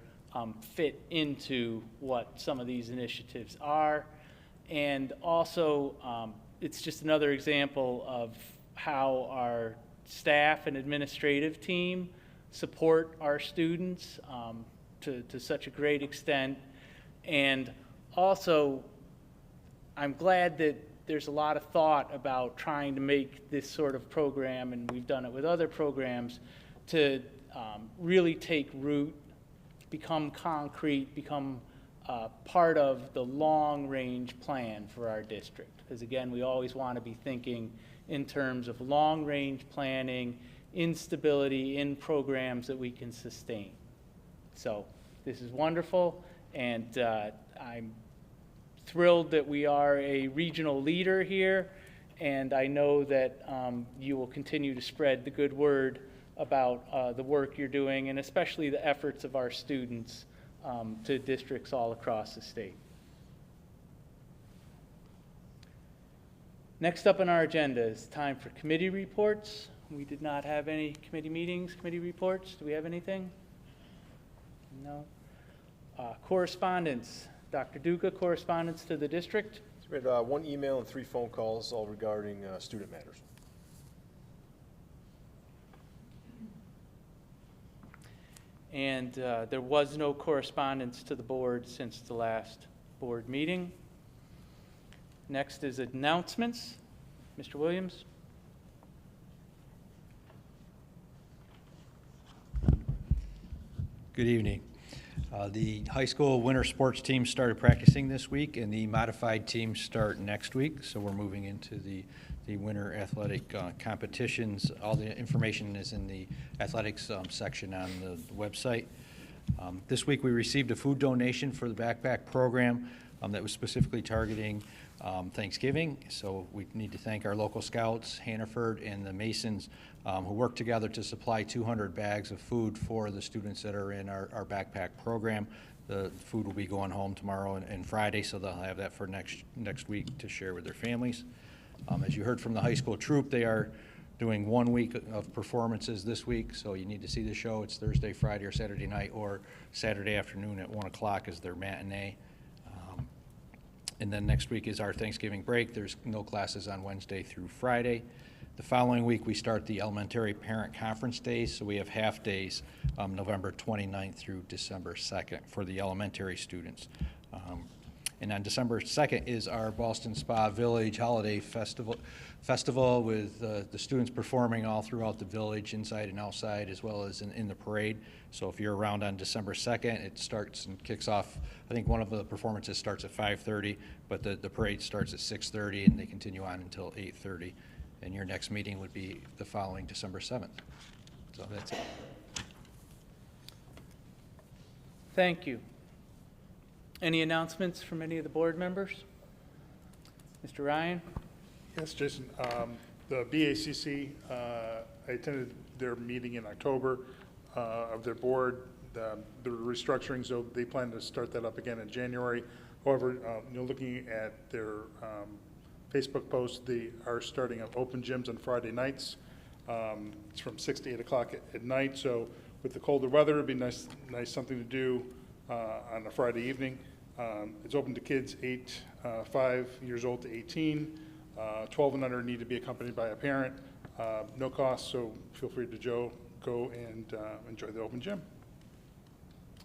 fit into what some of these initiatives are. And also, it's just another example of how our staff and administrative team support our students to such a great extent. And also, I'm glad that there's a lot of thought about trying to make this sort of program, and we've done it with other programs, to really take root, become concrete, become part of the long-range plan for our district. Because again, we always want to be thinking in terms of long-range planning, instability in programs that we can sustain. So this is wonderful, and I'm thrilled that we are a regional leader here, and I know that you will continue to spread the good word about the work you're doing, and especially the efforts of our students to districts all across the state. Next up on our agenda is time for committee reports. We did not have any committee meetings, committee reports. Do we have anything? No. Correspondence. Dr. Duca, correspondence to the district. We had 1 email and 3 phone calls, all regarding student matters. And there was no correspondence to the board since the last board meeting. Next is announcements. Mr. Williams. Good evening. The high school winter sports team started practicing this week, and the modified teams start next week. So we're moving into the winter athletic competitions. All the information is in the athletics section on the website. This week we received a food donation for the backpack program that was specifically targeting Thanksgiving. So we need to thank our local scouts, Hannaford, and the Masons, who worked together to supply 200 bags of food for the students that are in our backpack program. The food will be going home tomorrow and Friday, so they'll have that for next week to share with their families. As you heard from the high school troupe, they are doing 1 week of performances this week, so you need to see the show. It's Thursday, Friday, or Saturday night, or Saturday afternoon at 1 o'clock is their matinee. And then next week is our Thanksgiving break. There's no classes on Wednesday through Friday. The following week, we start the elementary parent conference days, so we have half days, November 29th through December 2nd for the elementary students. And on December 2nd is our Ballston Spa Village Holiday Festival with the students performing all throughout the village, inside and outside, as well as in the parade. So if you're around on December 2nd, it starts and kicks off. I think one of the performances starts at 5:30, but the parade starts at 6:30, and they continue on until 8:30. And your next meeting would be the following December 7th. So that's it. Thank you. Any announcements from any of the board members? Mr. Ryan? Yes, Jason. The BACC, I attended their meeting in October of their board. The restructuring, so they plan to start that up again in January. However, looking at their Facebook post, they are starting up open gyms on Friday nights. It's from 6 to 8 o'clock at night. So with the colder weather, it'd be nice something to do on a Friday evening. It's open to kids 5 years old to 18. 12 and under need to be accompanied by a parent. No cost, so feel free to go and enjoy the open gym.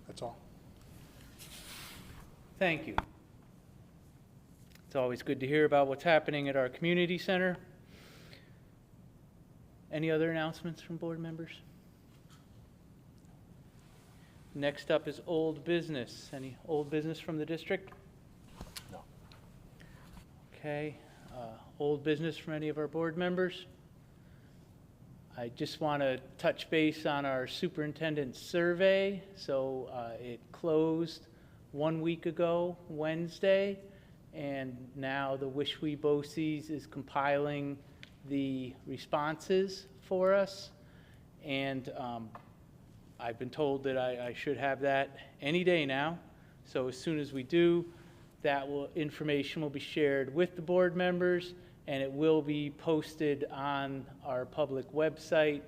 That's all. Thank you. It's always good to hear about what's happening at our community center. Any other announcements from board members? Next up is old business. Any old business from the district? No. Okay. Old business from any of our board members? I just want to touch base on our superintendent survey. So it closed 1 week ago, Wednesday, and now the Wish We BOCES is compiling the responses for us. And I've been told that I should have that any day now. So as soon as we do, that information will be shared with the board members, and it will be posted on our public website.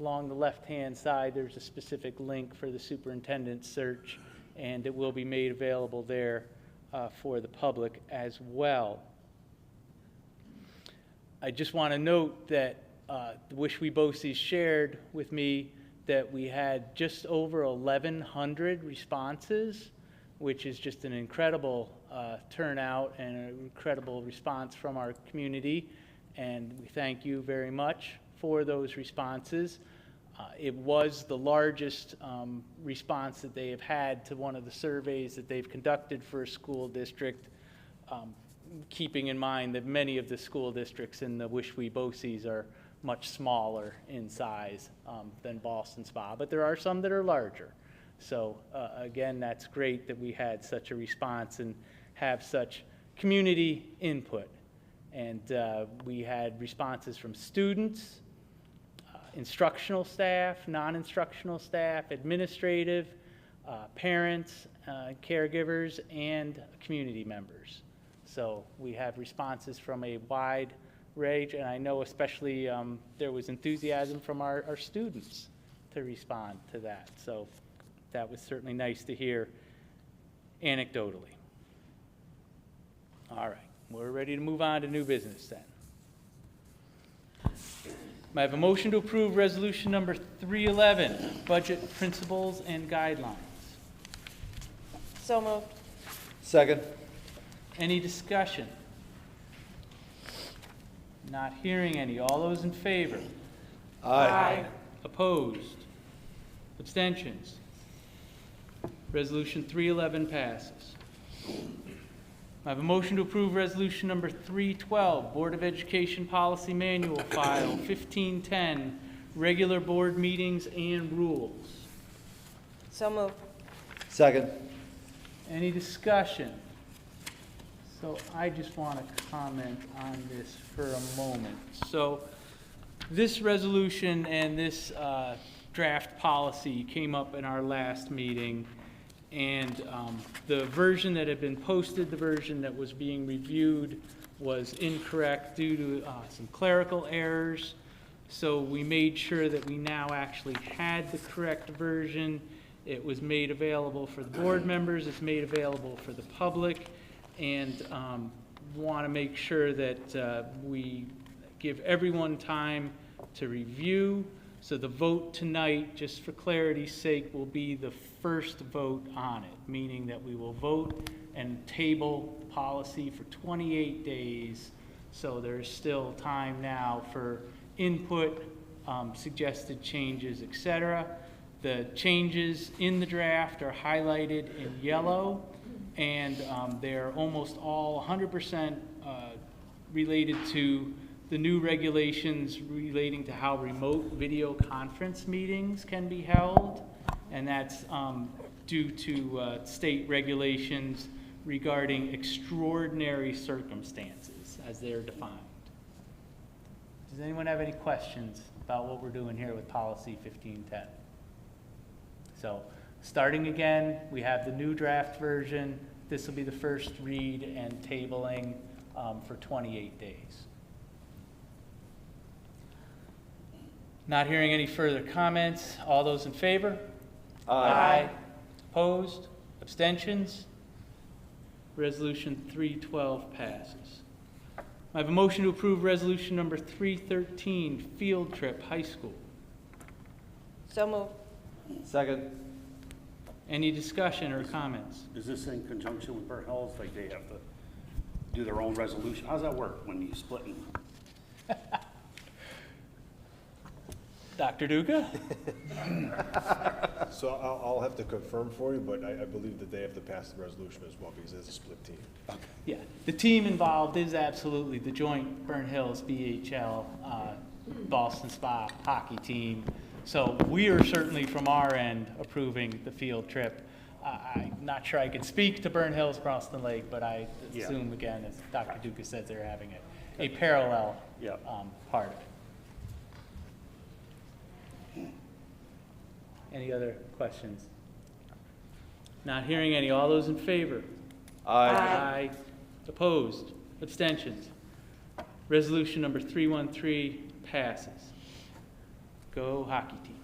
Along the left-hand side, there's a specific link for the superintendent search, and it will be made available there for the public as well. I just want to note that the Wish We BOCES shared with me that we had just over 1,100 responses, which is just an incredible turnout and an incredible response from our community. And we thank you very much for those responses. It was the largest response that they have had to one of the surveys that they've conducted for a school district, keeping in mind that many of the school districts in the Wish We BOCES are much smaller in size than Ballston Spa, but there are some that are larger. So again, that's great that we had such a response and have such community input. And we had responses from students, instructional staff, non-instructional staff, administrative, parents, caregivers, and community members. So we have responses from a wide range, and I know especially there was enthusiasm from our students to respond to that. So that was certainly nice to hear anecdotally. All right, we're ready to move on to new business then. I have a motion to approve resolution number 311, budget principles and guidelines. So moved. Second. Any discussion? Not hearing any. All those in favor? Aye. Opposed? Abstentions? Resolution 311 passes. I have a motion to approve resolution number 312, Board of Education Policy Manual File 1510, regular board meetings and rules. So moved. Second. Any discussion? So I just want to comment on this for a moment. So this resolution and this draft policy came up in our last meeting, and the version that had been posted, the version that was being reviewed, was incorrect due to some clerical errors. So we made sure that we now actually had the correct version. It was made available for the board members, it's made available for the public, and want to make sure that we give everyone time to review. So the vote tonight, just for clarity's sake, will be the first vote on it, meaning that we will vote and table policy for 28 days. So there's still time now for input, suggested changes, etc. The changes in the draft are highlighted in yellow, and they're almost all 100% related to the new regulations relating to how remote video conference meetings can be held, and that's due to state regulations regarding extraordinary circumstances as they're defined. Does anyone have any questions about what we're doing here with policy 1510? So starting again, we have the new draft version. This will be the first read and tabling for 28 days. Not hearing any further comments. All those in favor? Aye. Opposed? Abstentions? Resolution 312 passes. I have a motion to approve resolution number 313, field trip, high school. So moved. Second. Any discussion or comments? Is this in conjunction with Burnt Hills? Like they have to do their own resolution? How does that work when you split them? Dr. Duca? So I'll have to confirm for you, but I believe that they have to pass the resolution as well because it's a split team. Yeah, the team involved is absolutely the joint Burnt Hills BHL Ballston Spa hockey team. So we are certainly from our end approving the field trip. I'm not sure I can speak to Burnt Hills, Ballston Lake, but I assume again, as Dr. Duca said, they're having a parallel part of it. Any other questions? Not hearing any. All those in favor? Aye. Opposed? Abstentions? Resolution number 313 passes. Go hockey team.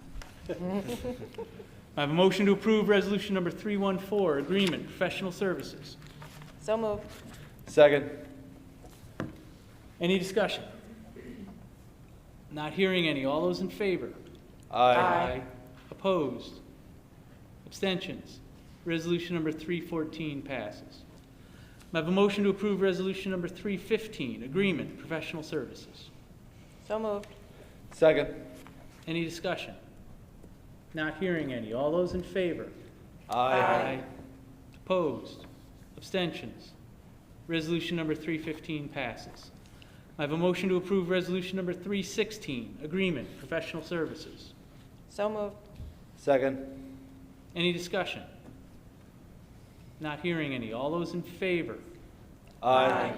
I have a motion to approve resolution number 314, agreement, professional services. So moved. Second. Any discussion? Not hearing any. All those in favor? Aye. Opposed? Abstentions? Resolution number 314 passes. I have a motion to approve resolution number 315, agreement, professional services. So moved. Second. Any discussion? Not hearing any. All those in favor? Aye. Opposed? Abstentions? Resolution number 315 passes. I have a motion to approve resolution number 316, agreement, professional services. So moved. Second. Any discussion? Not hearing any. All those in favor? Aye.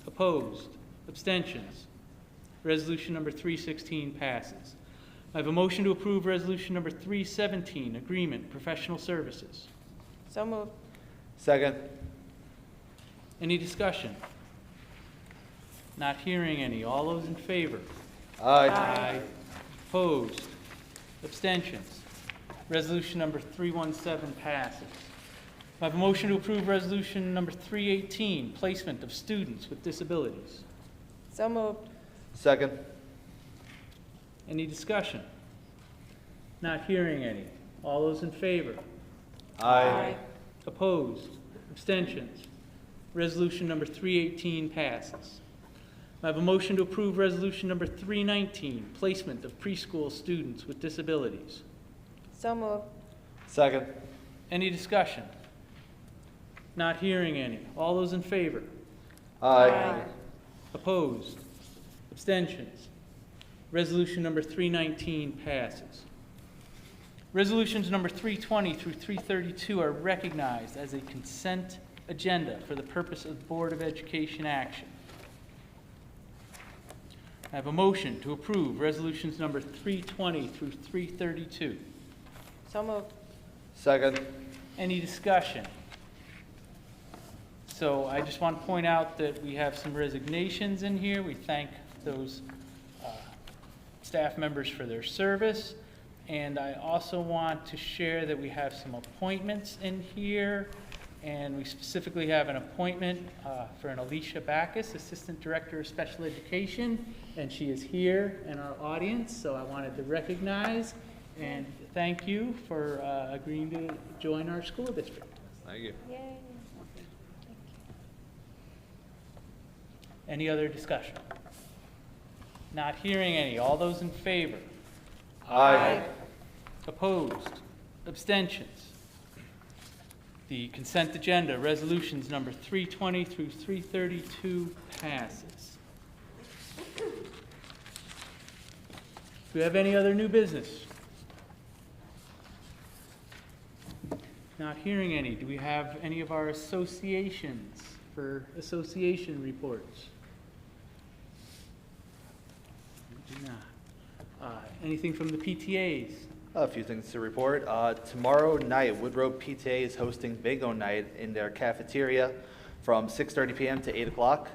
Opposed? Abstentions? Resolution number 316 passes. I have a motion to approve resolution number 317, agreement, professional services. So moved. Second. Any discussion? Not hearing any. All those in favor? Aye. Opposed? Abstentions? Resolution number 317 passes. I have a motion to approve resolution number 318, placement of students with disabilities. So moved. Second. Any discussion? Not hearing any. All those in favor? Aye. Opposed? Abstentions? Resolution number 318 passes. I have a motion to approve resolution number 319, placement of preschool students with disabilities. So moved. Second. Any discussion? Not hearing any. All those in favor? Aye. Opposed? Abstentions? Resolution number 319 passes. Resolutions number 320 through 332 are recognized as a consent agenda for the purpose of Board of Education action. I have a motion to approve resolutions number 320 through 332. So moved. Second. Any discussion? So I just want to point out that we have some resignations in here. We thank those staff members for their service. And I also want to share that we have some appointments in here. And we specifically have an appointment for an Alicia Backus, Assistant Director of Special Education. And she is here in our audience, so I wanted to recognize and thank you for agreeing to join our school district. Thank you. Yay. Any other discussion? Not hearing any. All those in favor? Aye. Opposed? Abstentions? The consent agenda, resolutions number 320 through 332 passes. Do we have any other new business? Not hearing any. Do we have any of our associations for association reports? We do not. Anything from the PTAs? A few things to report. Tomorrow night, Woodrow PTA is hosting Bingo Night in their cafeteria from 6:30 p.m. to 8 o'clock.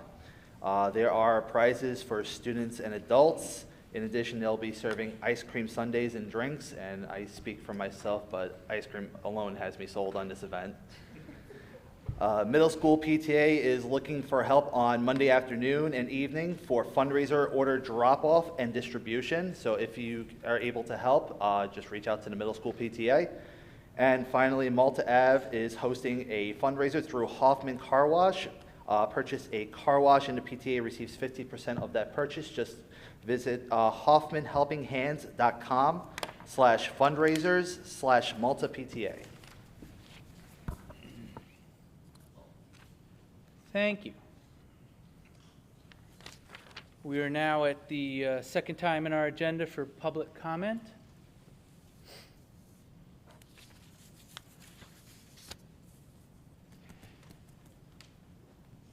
There are prizes for students and adults. In addition, they'll be serving ice cream sundaes and drinks, and I speak for myself, but ice cream alone has me sold on this event. Middle school PTA is looking for help on Monday afternoon and evening for fundraiser order drop-off and distribution. So if you are able to help, just reach out to the middle school PTA. And finally, Malta Ave is hosting a fundraiser through Hoffman Car Wash. Purchase a car wash and the PTA receives 50% of that purchase. Just visit hoffmanhelpinghands.com/fundraisers/Malta PTA. Thank you. We are now at the second time in our agenda for public comment.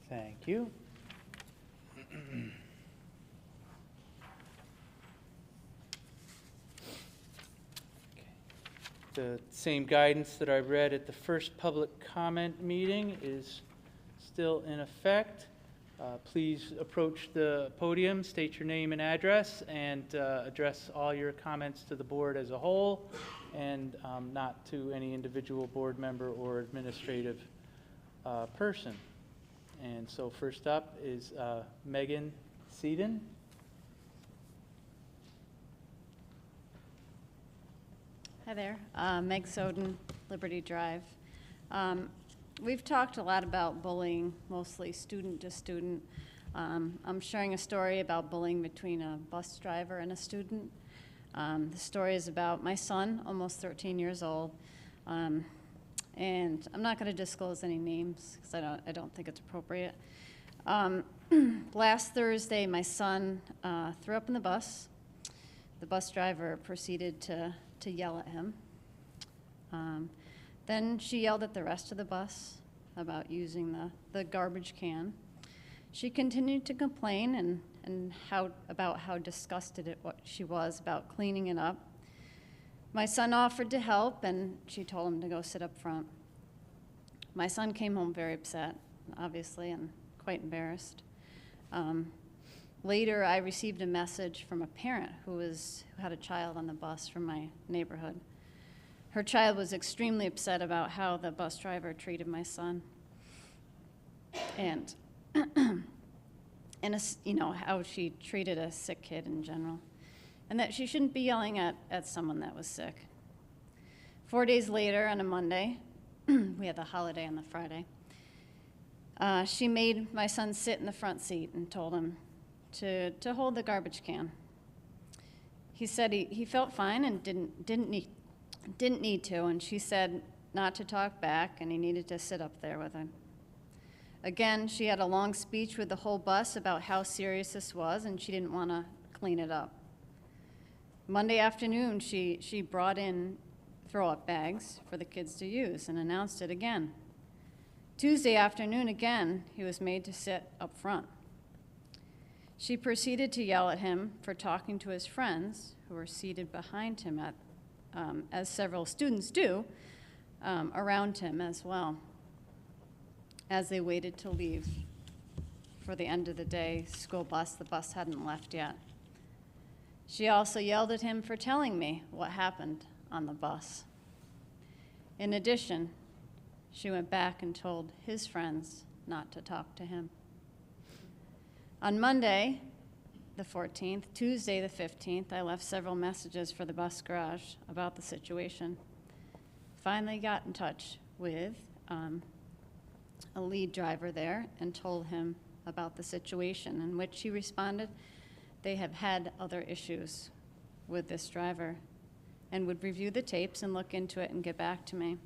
Thank you. The same guidance that I read at the first public comment meeting is still in effect. Please approach the podium, state your name and address, and address all your comments to the board as a whole, and not to any individual board member or administrative person. And so first up is Megan Seaton. Hi there, Meg Soden, Liberty Drive. We've talked a lot about bullying, mostly student to student. I'm sharing a story about bullying between a bus driver and a student. The story is about my son, almost 13 years old. And I'm not going to disclose any names because I don't think it's appropriate. Last Thursday, my son threw up in the bus. The bus driver proceeded to yell at him. Then she yelled at the rest of the bus about using the garbage can. She continued to complain, and about how disgusted she was about cleaning it up. My son offered to help, and she told him to go sit up front. My son came home very upset, obviously, and quite embarrassed. Later, I received a message from a parent who had a child on the bus from my neighborhood. Her child was extremely upset about how the bus driver treated my son, and how she treated a sick kid in general, and that she shouldn't be yelling at someone that was sick. 4 days later, on a Monday, we had the holiday on the Friday, she made my son sit in the front seat and told him to hold the garbage can. He said he felt fine and didn't need to, and she said not to talk back, and he needed to sit up there with him. Again, she had a long speech with the whole bus about how serious this was, and she didn't want to clean it up. Monday afternoon, she brought in throw-up bags for the kids to use and announced it again. Tuesday afternoon, again, he was made to sit up front. She proceeded to yell at him for talking to his friends, who were seated behind him, as several students do, around him as well, as they waited to leave for the end of the day school bus. The bus hadn't left yet. She also yelled at him for telling me what happened on the bus. In addition, she went back and told his friends not to talk to him. On Monday, the 14th, Tuesday, the 15th, I left several messages for the bus garage about the situation. Finally got in touch with a lead driver there and told him about the situation, in which he responded they have had other issues with this driver and would review the tapes and look into it and get back to me.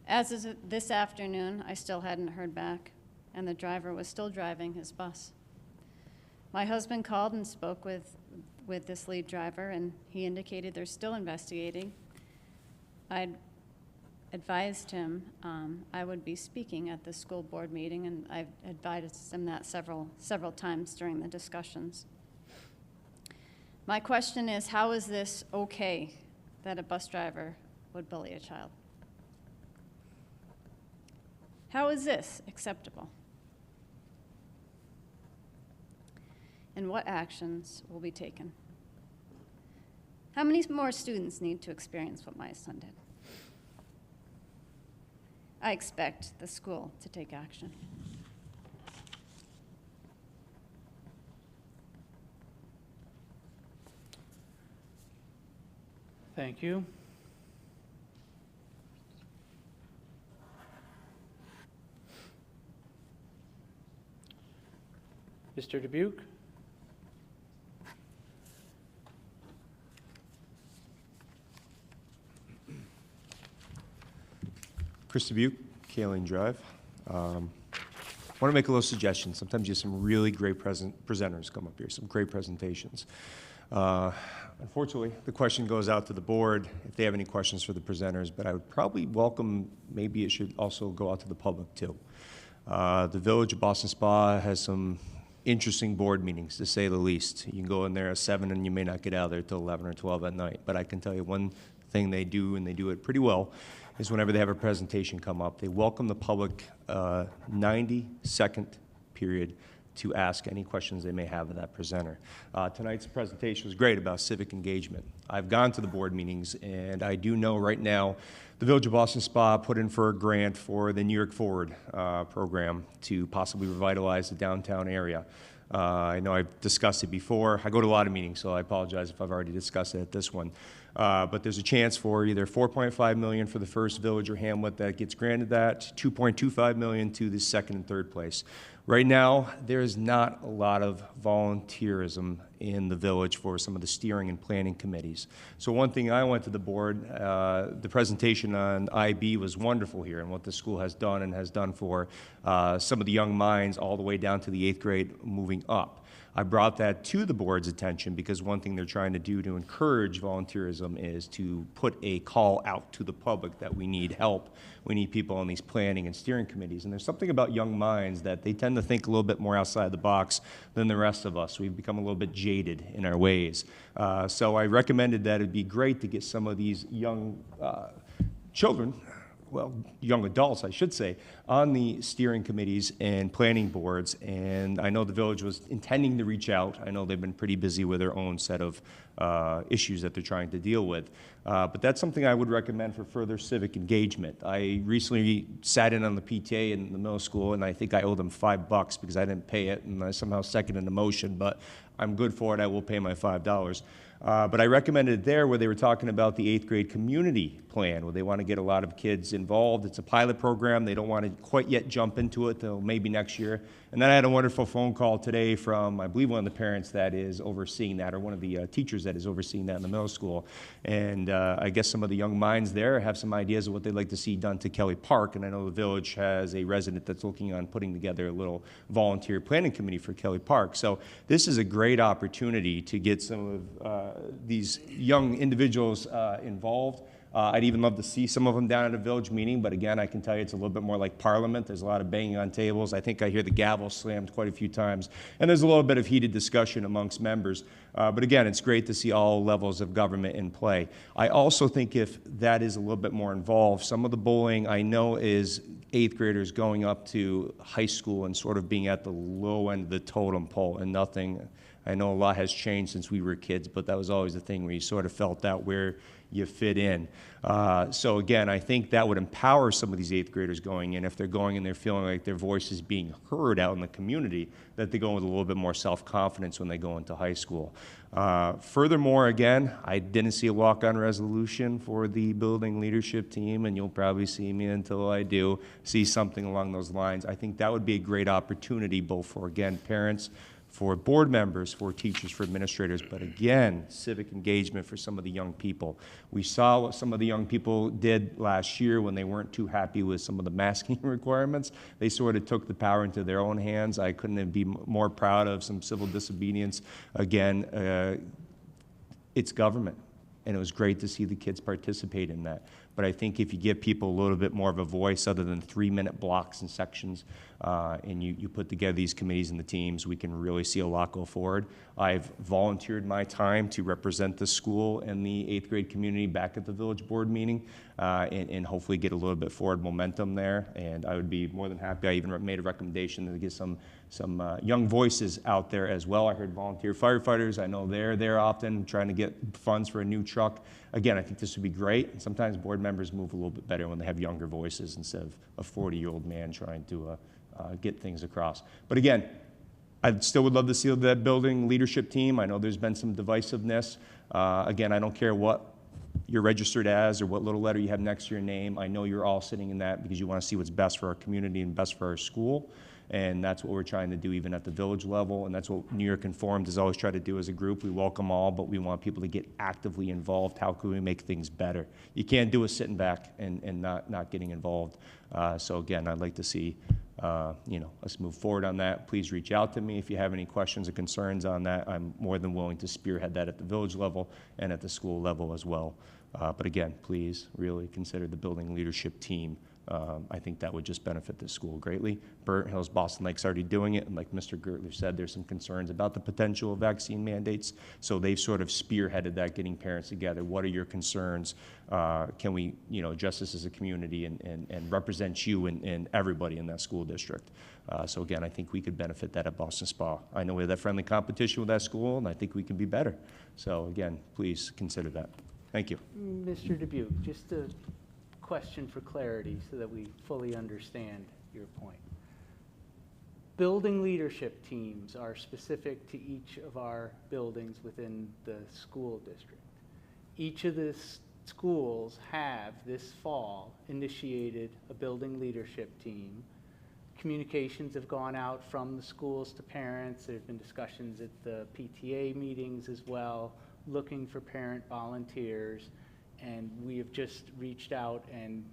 As is this afternoon, I still hadn't heard back, and the driver was still driving his bus. My husband called and spoke with this lead driver, and he indicated they're still investigating. I'd advised him I would be speaking at the school board meeting, and I've advised him that several times during the discussions. My question is, how is this okay that a bus driver would bully a child? How is this acceptable? And what actions will be taken? How many more students need to experience what my son did? I expect the school to take action. Thank you. Mr. Dubuque? Chris Dubuque, Kaling Drive. I want to make a little suggestion. Sometimes you have some really great presenters come up here, some great presentations. Unfortunately, the question goes out to the board if they have any questions for the presenters, but I would probably welcome, maybe it should also go out to the public too. The Village of Ballston Spa has some interesting board meetings, to say the least. You can go in there at 7 and you may not get out of there till 11 or 12 at night, but I can tell you one thing they do, and they do it pretty well, is whenever they have a presentation come up, they welcome the public 90-second period to ask any questions they may have of that presenter. Tonight's presentation was great about civic engagement. I've gone to the board meetings, and I do know right now the Village of Ballston Spa put in for a grant for the New York Forward program to possibly revitalize the downtown area. I know I've discussed it before. I go to a lot of meetings, so I apologize if I've already discussed it at this one. But there's a chance for either $4.5 million for the first village or hamlet that gets granted that, $2.25 million to the second and third place. Right now, there is not a lot of volunteerism in the village for some of the steering and planning committees. So one thing I went to the board, the presentation on IB was wonderful here, and what the school has done and has done for some of the young minds all the way down to the 8th grade moving up. I brought that to the board's attention because one thing they're trying to do to encourage volunteerism is to put a call out to the public that we need help. We need people on these planning and steering committees. And there's something about young minds that they tend to think a little bit more outside the box than the rest of us. We've become a little bit jaded in our ways. So I recommended that it'd be great to get some of these young children, well, young adults, I should say, on the steering committees and planning boards. And I know the village was intending to reach out. I know they've been pretty busy with their own set of issues that they're trying to deal with. But that's something I would recommend for further civic engagement. I recently sat in on the PTA in the middle school, and I think I owe them $5 because I didn't pay it, and I somehow seconded the motion, but I'm good for it. I will pay my $5. But I recommended it there where they were talking about the 8th grade community plan, where they want to get a lot of kids involved. It's a pilot program. They don't want to quite yet jump into it till maybe next year. And then I had a wonderful phone call today from, I believe, one of the parents that is overseeing that, or one of the teachers that is overseeing that in the middle school. And I guess some of the young minds there have some ideas of what they'd like to see done to Kelly Park. And I know the village has a resident that's looking on putting together a little volunteer planning committee for Kelly Park. So this is a great opportunity to get some of these young individuals involved. I'd even love to see some of them down at a village meeting, but again, I can tell you it's a little bit more like Parliament. There's a lot of banging on tables. I think I hear the gavel slammed quite a few times, and there's a little bit of heated discussion amongst members. But again, it's great to see all levels of government in play. I also think if that is a little bit more involved, some of the bowling I know is 8th graders going up to high school and sort of being at the low end of the totem pole and nothing. I know a lot has changed since we were kids, but that was always the thing where you sort of felt out where you fit in. So again, I think that would empower some of these 8th graders going in. If they're going in, they're feeling like their voice is being heard out in the community, that they go with a little bit more self-confidence when they go into high school. Furthermore, again, I didn't see a walk-on resolution for the building leadership team, and you'll probably see me until I do see something along those lines. I think that would be a great opportunity both for, again, parents, for board members, for teachers, for administrators, but again, civic engagement for some of the young people. We saw what some of the young people did last year when they weren't too happy with some of the masking requirements. They sort of took the power into their own hands. I couldn't be more proud of some civil disobedience. Again, it's government, and it was great to see the kids participate in that. But I think if you give people a little bit more of a voice other than 3-minute blocks and sections, and you put together these committees and the teams, we can really see a lot go forward. I've volunteered my time to represent the school and the 8th grade community back at the village board meeting, and hopefully get a little bit forward momentum there. And I would be more than happy. I even made a recommendation to get some young voices out there as well. I heard volunteer firefighters. I know they're there often trying to get funds for a new truck. Again, I think this would be great. And sometimes board members move a little bit better when they have younger voices instead of a 40-year-old man trying to get things across. But again, I still would love to see that building leadership team. I know there's been some divisiveness. Again, I don't care what you're registered as or what little letter you have next to your name. I know you're all sitting in that because you want to see what's best for our community and best for our school. And that's what we're trying to do even at the village level, and that's what New York Informed has always tried to do as a group. We welcome all, but we want people to get actively involved. How can we make things better? You can't do it sitting back and not getting involved. So again, I'd like to see us move forward on that. Please reach out to me if you have any questions or concerns on that. I'm more than willing to spearhead that at the village level and at the school level as well. But again, please really consider the building leadership team. I think that would just benefit the school greatly. Burnt Hills, Boston Lake's already doing it, and like Mr. Gertler said, there's some concerns about the potential of vaccine mandates, so they've sort of spearheaded that, getting parents together. What are your concerns? Can we, address this as a community and represent you and everybody in that school district? So again, I think we could benefit that at Ballston Spa. I know we have that friendly competition with that school, and I think we can be better. So again, please consider that. Thank you. Mr. Dubuque, just a question for clarity so that we fully understand your point. Building leadership teams are specific to each of our buildings within the school district. Each of the schools have this fall initiated a building leadership team. Communications have gone out from the schools to parents. There have been discussions at the PTA meetings as well, looking for parent volunteers. And we have just reached out and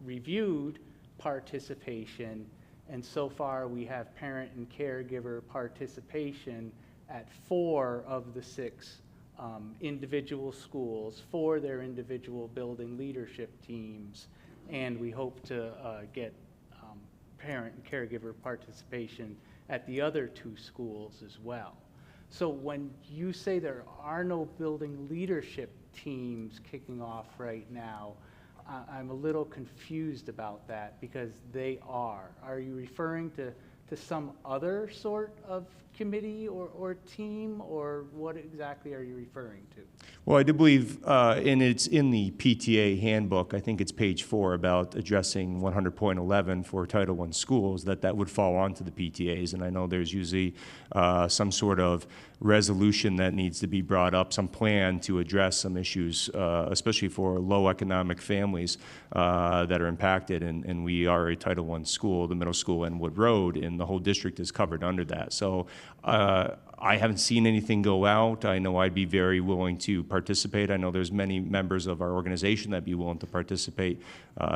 reviewed participation And so far, we have parent and caregiver participation at 4 of the 6 individual schools for their individual building leadership teams. And we hope to get parent and caregiver participation at the other 2 schools as well. So when you say there are no building leadership teams kicking off right now, I'm a little confused about that, because they are. Are you referring to some other sort of committee or team, or what exactly are you referring to? Well, I do believe, and it's in the PTA handbook, I think it's page 4, about addressing 100.11 for Title I schools, that would fall onto the PTAs. And I know there's usually some sort of resolution that needs to be brought up, some plan to address some issues, especially for low economic families that are impacted. And we are a Title I school, the middle school and Wood Road, and the whole district is covered under that. So I haven't seen anything go out. I know I'd be very willing to participate. I know there's many members of our organization that'd be willing to participate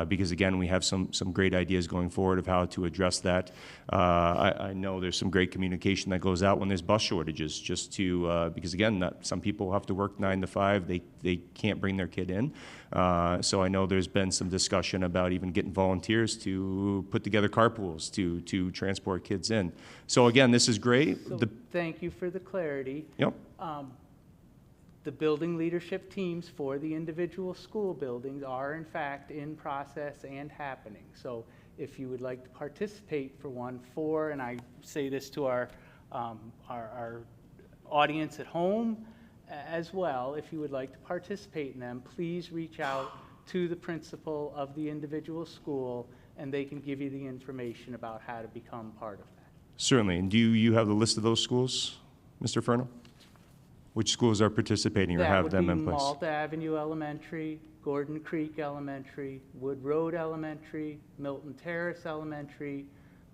because, again, we have some great ideas going forward of how to address that. I know there's some great communication that goes out when there's bus shortages, just to because, again, some people have to work 9 to 5. They can't bring their kid in. So I know there's been some discussion about even getting volunteers to put together carpools to transport kids in. So again, this is great. So thank you for the clarity. Yep. The building leadership teams for the individual school buildings are in fact in process and happening. So if you would like to participate for one, and I say this to our audience at home as well, if you would like to participate in them, please reach out to the principal of the individual school, and they can give you the information about how to become part of that. Certainly. And do you have the list of those schools, Mr. Furno? Which schools are participating or have them in place? That would be Malta Avenue Elementary, Gordon Creek Elementary, Wood Road Elementary, Milton Terrace Elementary,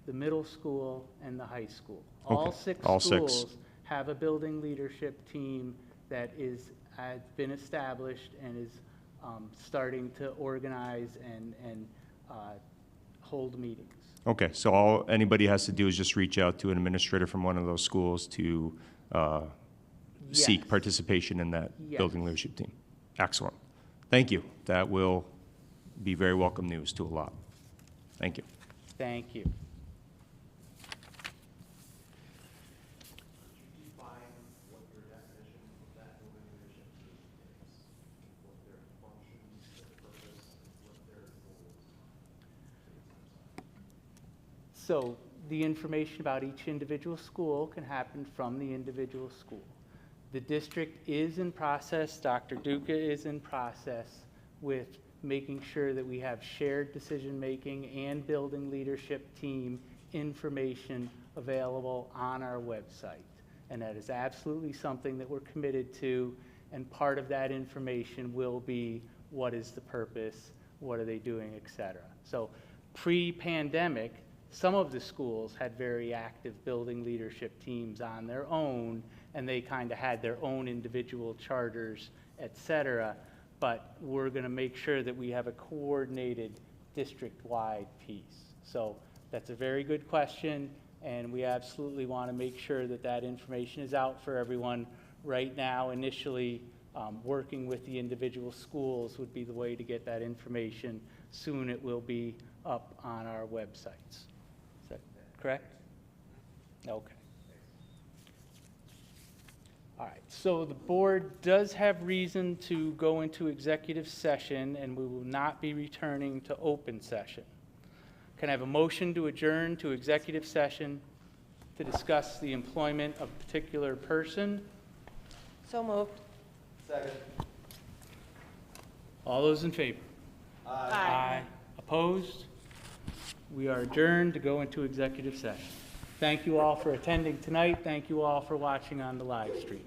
the middle school, and the high school. All six schools have a building leadership team that has been established and is starting to organize and hold meetings. Okay, so all anybody has to do is just reach out to an administrator from one of those schools to seek participation in that building leadership team. Excellent. Thank you. That will be very welcome news to a lot. Thank you. Thank you. So the information about each individual school can happen from the individual school. The district is in process, Dr. Duca is in process with making sure that we have shared decision-making and building leadership team information available on our website. And that is absolutely something that we're committed to, and part of that information will be what is the purpose, what are they doing, et cetera. So pre-pandemic, some of the schools had very active building leadership teams on their own, and they kind of had their own individual charters, et cetera. But we're going to make sure that we have a coordinated district-wide piece. So that's a very good question, and we absolutely want to make sure that that information is out for everyone. Right now, initially, working with the individual schools would be the way to get that information. Soon it will be up on our websites. Is that correct? Okay. All right, so the board does have reason to go into executive session, and we will not be returning to open session. Can I have a motion to adjourn to executive session to discuss the employment of a particular person? So moved. Second. All those in favor? Aye. Aye. Opposed? We are adjourned to go into executive session. Thank you all for attending tonight. Thank you all for watching on the live stream.